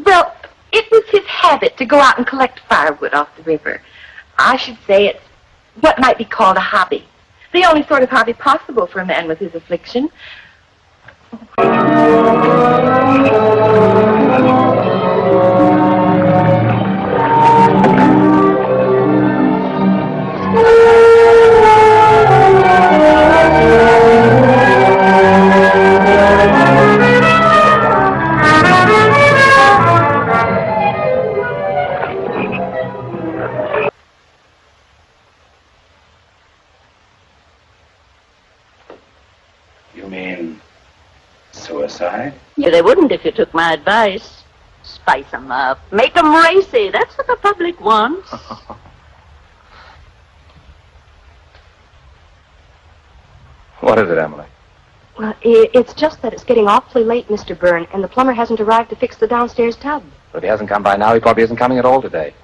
Well, it was his habit to go out and collect firewood off the river. I should say it's what might be called a hobby. The only sort of hobby possible for a man with his affliction. Yeah, they wouldn't if you took my advice. Spice 'em up. Make 'em racy. That's what the public wants. What is it, Emily? Well, it's just that it's getting awfully late, Mr. Byrne, and the plumber hasn't arrived to fix the downstairs tub. But if he hasn't come by now, he probably isn't coming at all today.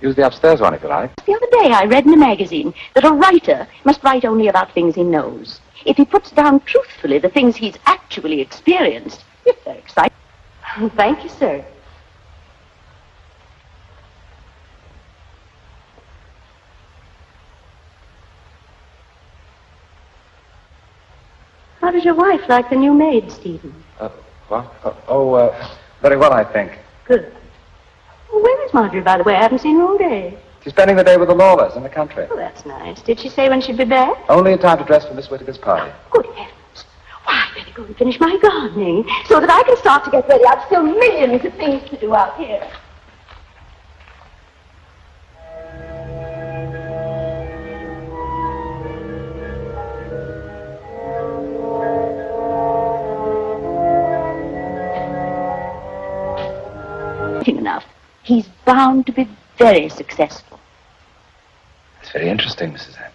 Use the upstairs one if you like. The other day I read in a magazine that a writer must write only about things he knows. If he puts down truthfully the things he's actually experienced, if they're exciting. Thank you, sir. How does your wife like the new maid, Stephen? What? Very well, I think. Good. Well, where is Marjorie, by the way? I haven't seen her all day. She's spending the day with the Lawlers in the country. Oh, that's nice. Did she say when she'd be back? Only in time to dress for Miss Whittaker's party. Good heavens. Why, I better go and finish my gardening so that I can start to get ready. I've still millions of things to do out here. Enough. He's bound to be very successful. That's very interesting, Mrs. Ambrose.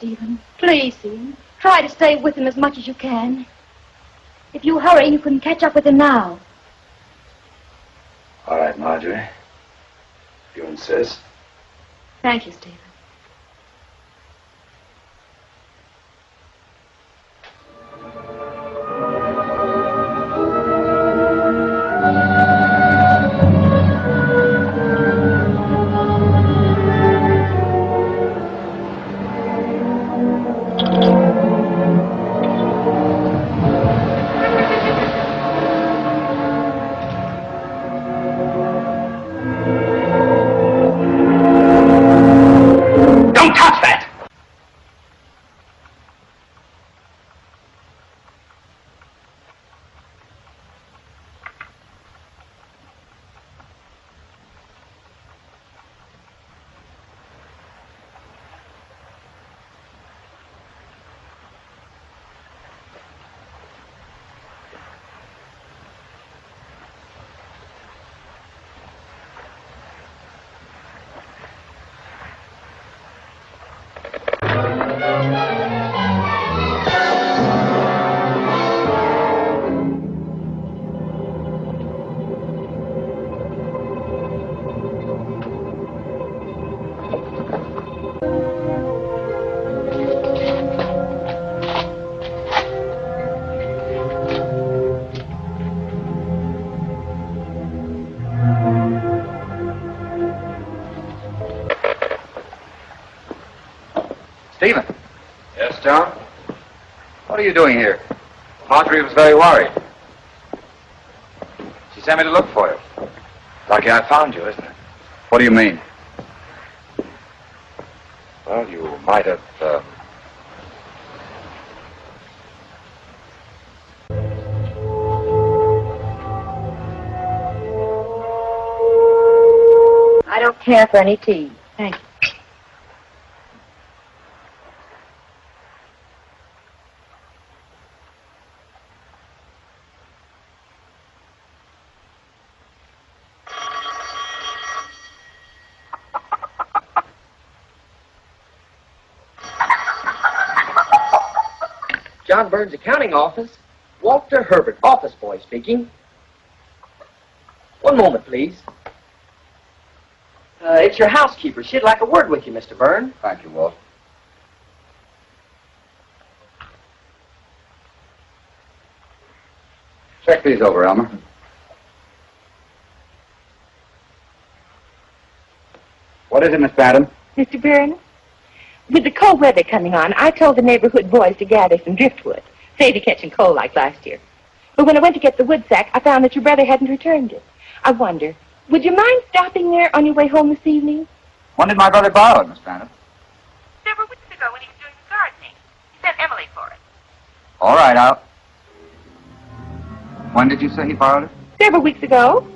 Stephen. Please, Stephen. Try to stay with him as much as you can. If you hurry, you can catch up with him now. All right, Marjorie. If you insist. Thank you, Stephen. Stephen. Yes, John? What are you doing here? Marjorie was very worried. She sent me to look for you. Lucky I found you, isn't it? What do you mean? Well, you might have, I don't care for any tea. Thank you. John Burns' accounting office. Walter Herbert, office boy speaking. One moment, please. It's your housekeeper. She'd like a word with you, Mr. Byrne. Thank you, Walt. Check these over, Elmer. What is it, Miss Bantam? Mr. Byrne, with the cold weather coming on, I told the neighborhood boys to gather some driftwood, save you catching cold like last year. But when I went to get the wood sack, I found that your brother hadn't returned it. I wonder, would you mind stopping there on your way home this evening? When did my brother borrow it, Miss Bantam? Several weeks ago when he was doing the gardening. He sent Emily for it. All right, When did you say he borrowed it? Several weeks ago.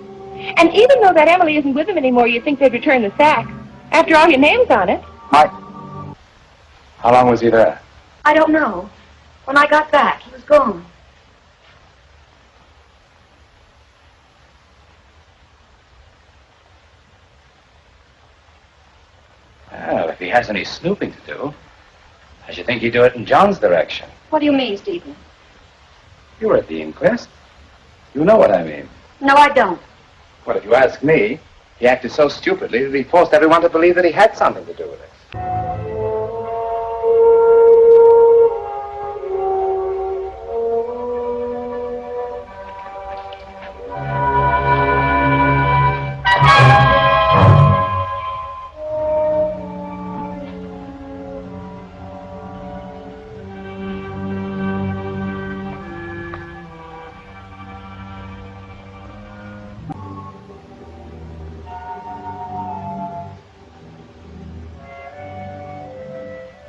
And even though that Emily isn't with him anymore, you'd think they'd return the sack. After all, your name's on it. How long was he there? I don't know. When I got back, he was gone. Well, if he has any snooping to do, I should think he'd do it in John's direction. What do you mean, Stephen? You were at the inquest. You know what I mean. No, I don't. Well, if you ask me, he acted so stupidly that he forced everyone to believe that he had something to do with it.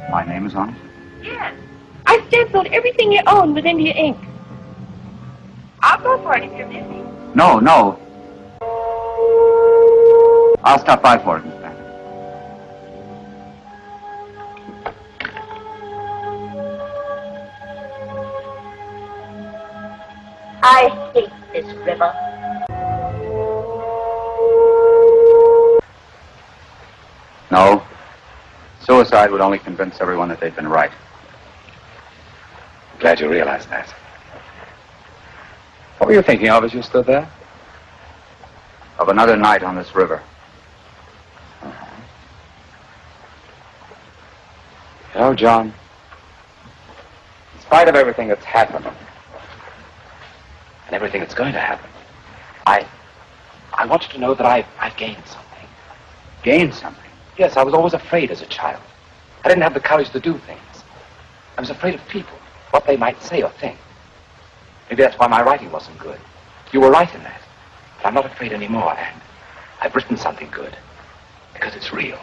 My name is on it? Yes. I stenciled everything you own with India ink. I'll go for it if you're busy. No. I'll stop by for it, Miss Bantam. I hate this river. No. Suicide would only convince everyone that they'd been right. Glad you realized that. What were you thinking of as you stood there? Of another night on this river. You know, John, in spite of everything that's happened, and everything that's going to happen, I want you to know that I've gained something. Gained something? Yes, I was always afraid as a child. I didn't have the courage to do things. I was afraid of people, what they might say or think. Maybe that's why my writing wasn't good. You were right in that. But I'm not afraid anymore, and I've written something good. Because it's real.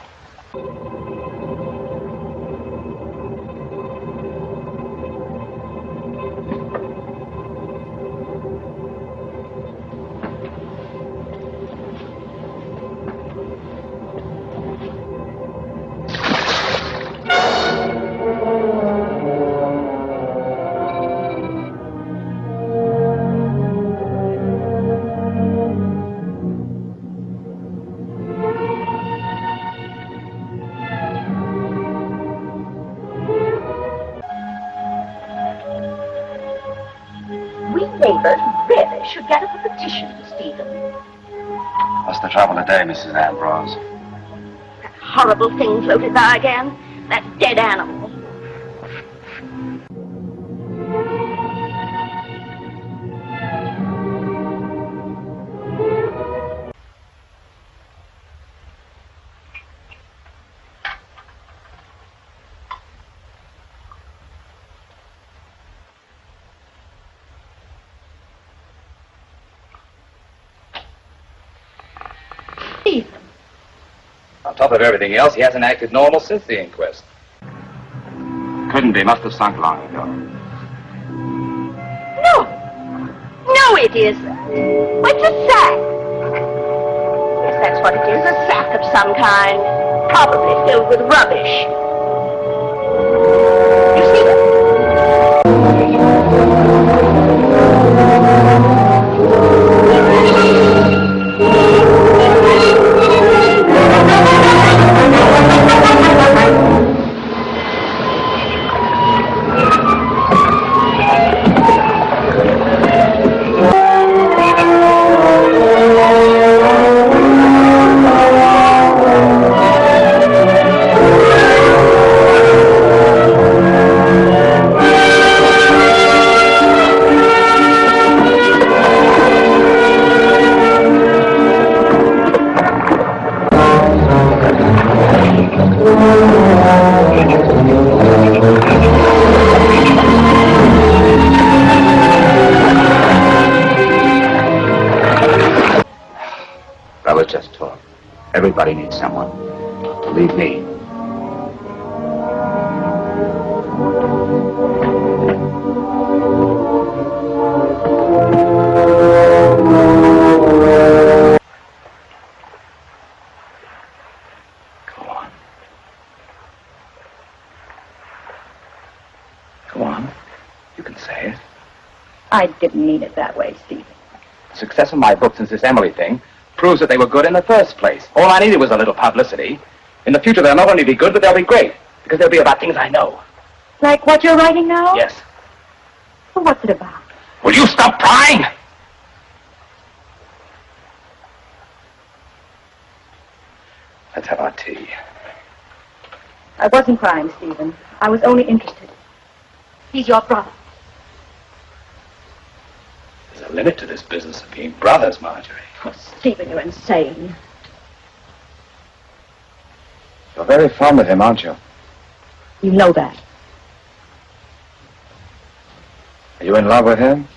Neighbors really should get up a petition, Stephen. What's the trouble today, Mrs. Ambrose? That horrible thing floated by again. That dead animal. On top of everything else, he hasn't acted normal since the inquest. Couldn't be. Must have sunk long ago. No! No, it isn't. It's a sack. Yes, that's what it is. A sack of some kind. Probably filled with rubbish. You see that? Let's just talk. Everybody needs someone. Believe me. Go on. Go on. You can say it. I didn't mean it that way, Stephen. The success of my book since this Emily thing proves that they were good in the first place. All I needed was a little publicity. In the future, they'll not only be good, but they'll be great. Because they'll be about things I know. Like what you're writing now? Yes. Well, what's it about? Will you stop prying? Let's have our tea. I wasn't crying, Stephen. I was only interested. He's your brother. There's a limit to this business of being brothers, Marjorie. Oh, Stephen, you're insane. You're very fond of him, aren't you? You know that. Are you in love with him?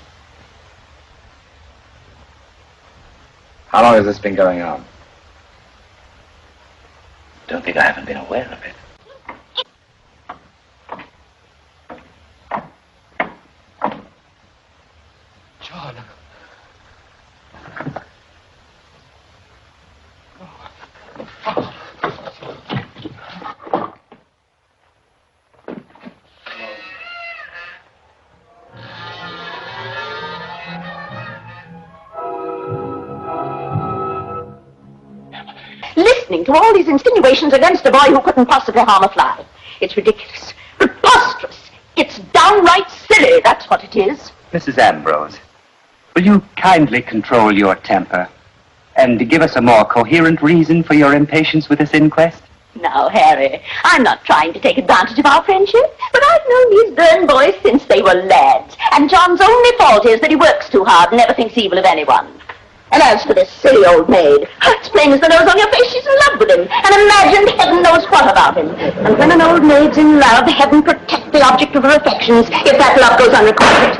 How long has this been going on? Don't think I haven't been aware of it. John. Listen listening to all these insinuations against a boy who couldn't possibly harm a fly. It's ridiculous, preposterous. It's downright silly, that's what it is. Mrs. Ambrose, will you kindly control your temper and give us a more coherent reason for your impatience with this inquest? Now, Harry, I'm not trying to take advantage of our friendship, but I've known these Byrne boys since they were lads, and John's only fault is that he works too hard and never thinks evil of anyone. And as for this silly old maid, it's plain as the nose on your face she's in love with him, and imagined heaven knows what about him. And when an old maid's in love, heaven protect the object of her affections if that love goes unrequited.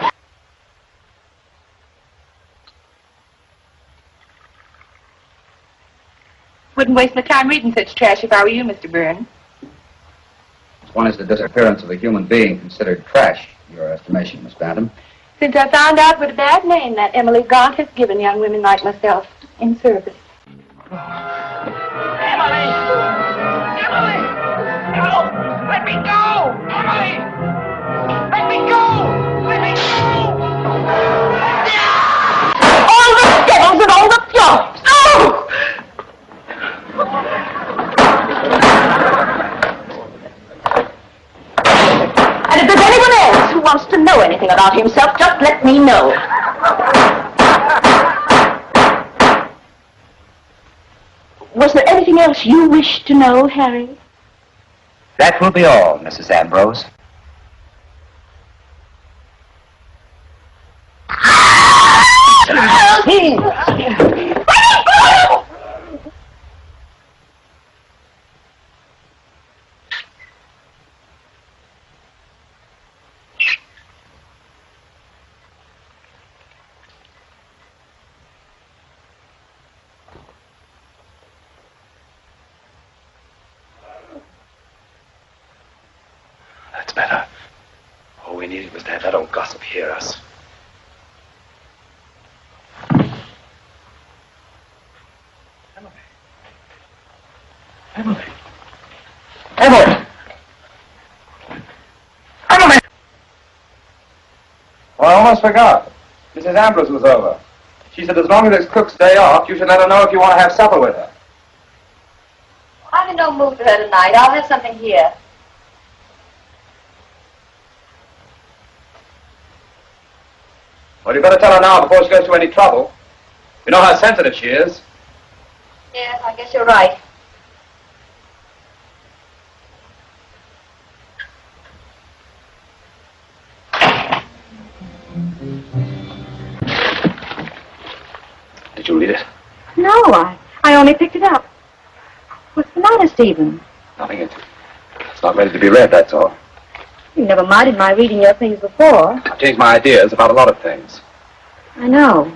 Wouldn't waste my time reading such trash if I were you, Mr. Byrne. When is the disappearance of a human being considered trash, in your estimation, Miss Bantam? Since I found out what a bad name that Emily Gaunt has given young women like myself in service. Emily! Emily! No! Let me go! Emily! Let me go! Let me go! All the devils and all the plots! Oh! And if there's anyone else who wants to know anything about himself, just let me know. Was there anything else you wished to know, Harry? That will be all, Mrs. Ambrose. That's better. All we needed was to have that old gossip hear us. Emily. Emily! Emily! Well, I almost forgot. Mrs. Ambrose was over. She said as long as it's Cook's day off, you should let her know if you want to have supper with her. I'm in no mood for her tonight. I'll have something here. Well, you better tell her now before she goes to any trouble. You know how sensitive she is. Yes, I guess you're right. Did you read it? No, I only picked it up. What's the matter, Stephen? Nothing. It's not ready to be read, that's all. You never minded my reading your things before. I've changed my ideas about a lot of things. I know.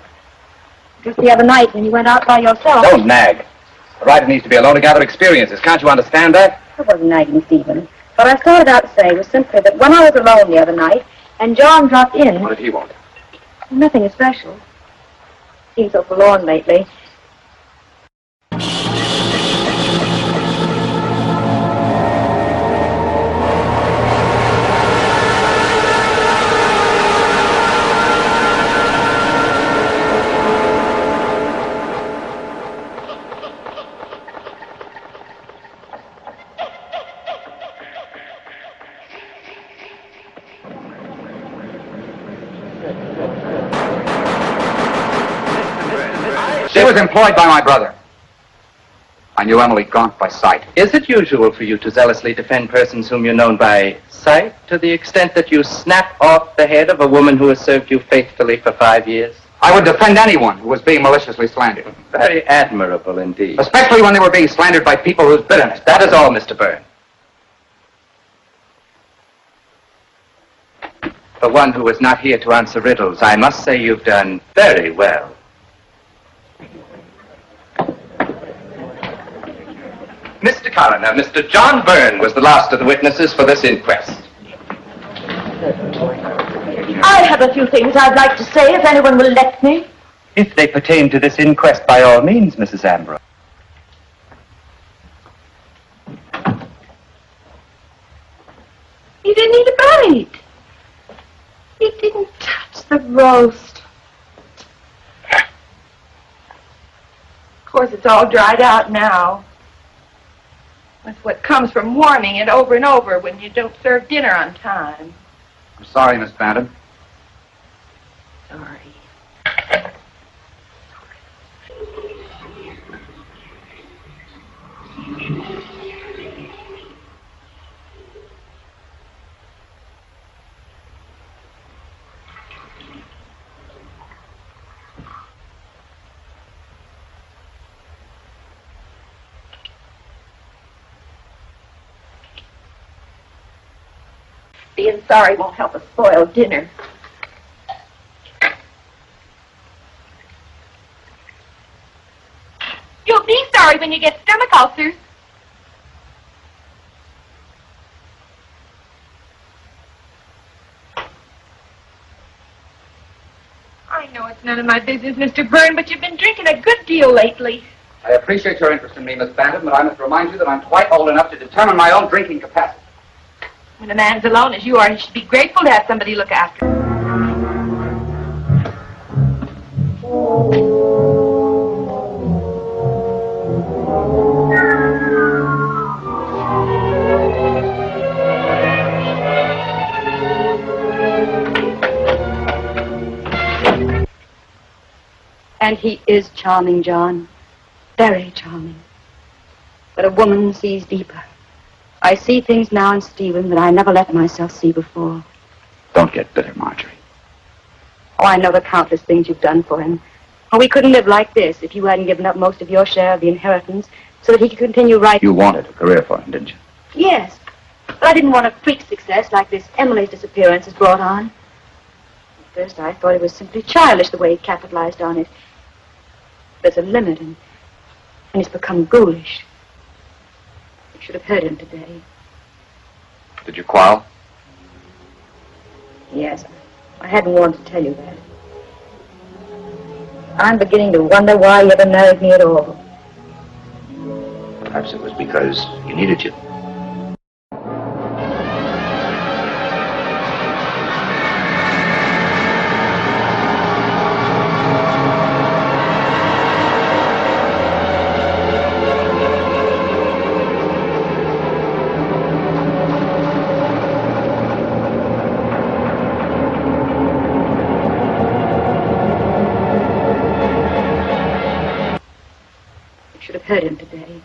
Just the other night when you went out by yourself. Don't nag. The writer needs to be alone to gather experiences. Can't you understand that? I wasn't nagging, Stephen. What I started out to say was simply that when I was alone the other night and John dropped in... What did he want? Nothing special. Seems so forlorn lately. She was employed by my brother. I knew Emily Gaunt by sight. Is it usual for you to zealously defend persons whom you're known by sight to the extent that you snap off the head of a woman who has served you faithfully for 5 years? I would defend anyone who was being maliciously slandered. Very admirable indeed. Especially when they were being slandered by people whose bitterness. That is all, Mr. Byrne. For one who is not here to answer riddles, I must say you've done very well. Mr. Coroner, Mr. John Byrne was the last of the witnesses for this inquest. I have a few things I'd like to say, if anyone will let me. If they pertain to this inquest, by all means, Mrs. Ambrose. He didn't eat a bite. He didn't touch the roast. Of course, it's all dried out now. That's what comes from warming it over and over when you don't serve dinner on time. I'm sorry, Miss Bantam. Sorry. Being sorry won't help us spoil dinner. You'll be sorry when you get stomach ulcers. I know it's none of my business, Mr. Byrne, but you've been drinking a good deal lately. I appreciate your interest in me, Miss Bantam, but I must remind you that I'm quite old enough to determine my own drinking capacity. When a man's alone as you are, he should be grateful to have somebody look after him. And he is charming, John. Very charming. But a woman sees deeper. I see things now in Stephen that I never let myself see before. Don't get bitter, Marjorie. Oh, I know the countless things you've done for him. Oh, we couldn't live like this if you hadn't given up most of your share of the inheritance so that he could continue writing. You wanted a career for him, didn't you? Yes. But I didn't want a freak success like this Emily's disappearance has brought on. At first, I thought it was simply childish the way he capitalized on it. There's a limit, and he's become ghoulish. You should have heard him today. Did you quarrel? Yes, I hadn't wanted to tell you that. I'm beginning to wonder why you ever married me at all. Perhaps it was because he needed you. Heard him today.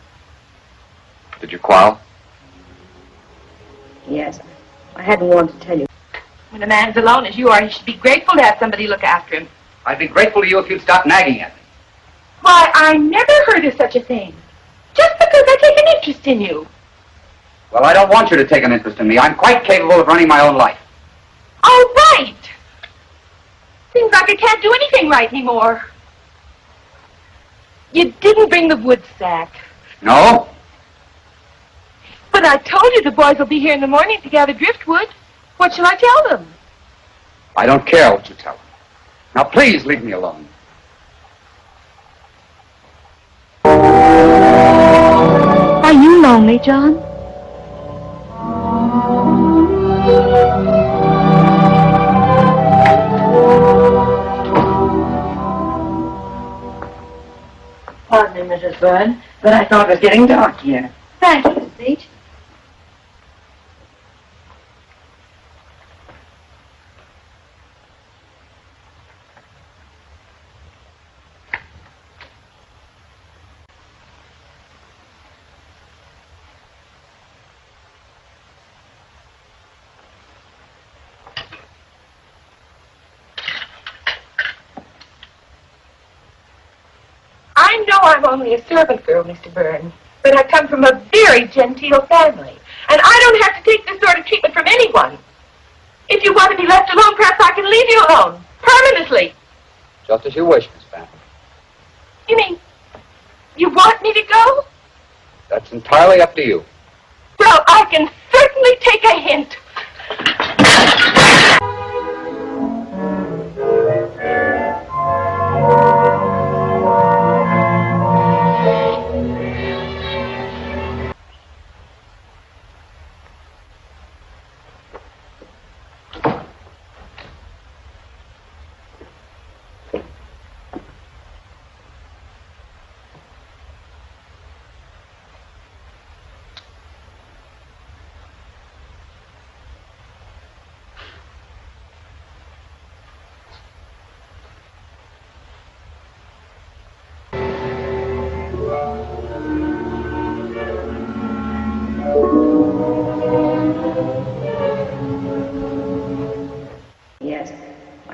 Did you quarrel? Yes, I hadn't wanted to tell you. When a man's alone as you are, he should be grateful to have somebody look after him. I'd be grateful to you if you'd stop nagging at me. Why, I never heard of such a thing. Just because I take an interest in you. Well, I don't want you to take an interest in me. I'm quite capable of running my own life. Oh, right. Seems like I can't do anything right anymore. You didn't bring the wood sack. No? But I told you the boys will be here in the morning to gather driftwood. What shall I tell them? I don't care what you tell them. Now, please leave me alone. Are you lonely, John? Pardon me, Mrs. Byrne, but I thought it was getting dark here. Thank you, Mrs. Beach. I know I'm only a servant girl, Mr. Byrne, but I come from a very genteel family, and I don't have to take this sort of treatment from anyone. If you want to be left alone, perhaps I can leave you alone, permanently. Just as you wish, Miss Bantam. You mean, you want me to go? That's entirely up to you. Well, I can certainly take a hint.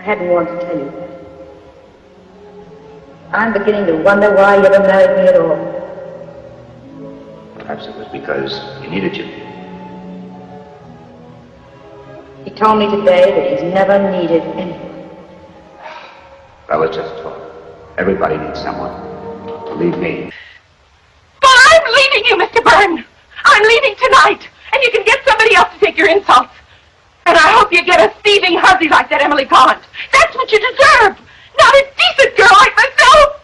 hadn't wanted to tell you. I'm beginning to wonder why you ever married me at all. Perhaps it was because he needed you. He told me today that he's never needed anyone. Well, it's just talk. Everybody needs someone. Believe me. But I'm leaving you, Mr. Byrne. I'm leaving tonight, and you can get somebody else to take your insults. And I hope you get a thieving hussy like that Emily Pond. That's what you deserve, not a decent girl like myself.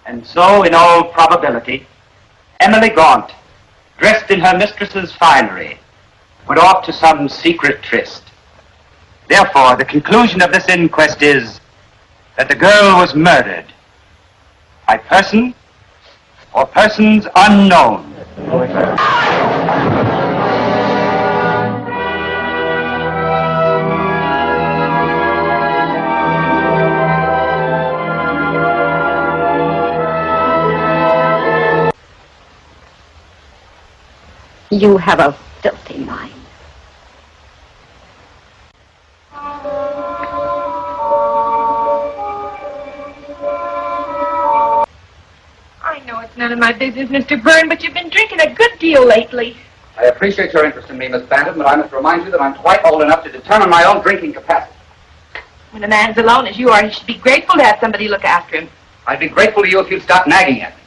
And so, in all probability, Emily Gaunt, dressed in her mistress's finery, went off to some secret tryst. Therefore, the conclusion of this inquest is that the girl was murdered by person or persons unknown. You have a filthy mind. I know it's none of my business, Mr. Byrne, but you've been drinking a good deal lately. I appreciate your interest in me, Miss Bantam, but I must remind you that I'm quite old enough to determine my own drinking capacity. When a man's alone as you are, he should be grateful to have somebody look after him. I'd be grateful to you if you'd stop nagging at me.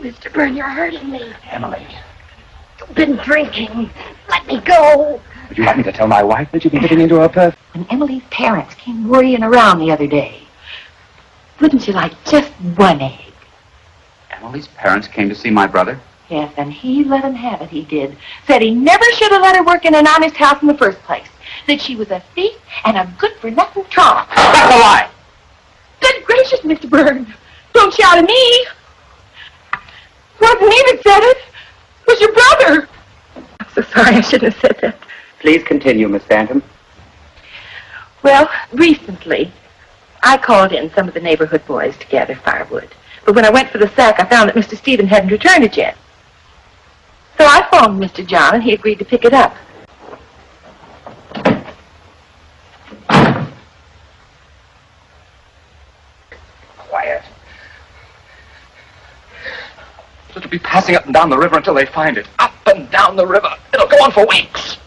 Mr. Byrne, you're hurting me. Emily, You've been drinking. Let me go. would you like me to tell my wife that you've been getting into her perfume? When Emily's parents came worrying around the other day, wouldn't you like just one egg? Emily's parents came to see my brother? Yes, and he let him have it, he did. Said he never should have let her work in an honest house in the first place. That she was a thief and a good-for-nothing trot. That's a lie! Good gracious, Mr. Byrne. Don't shout at me. Wasn't me that said it. It was your brother. I'm so sorry I shouldn't have said that. Please continue, Miss Bantam. Well, recently, I called in some of the neighborhood boys to gather firewood. But when I went for the sack, I found that Mr. Stephen hadn't returned it yet. So I phoned Mr. John, and he agreed to pick it up. Quiet. It'll be passing up and down the river until they find it. Up and down the river. It'll go on for weeks.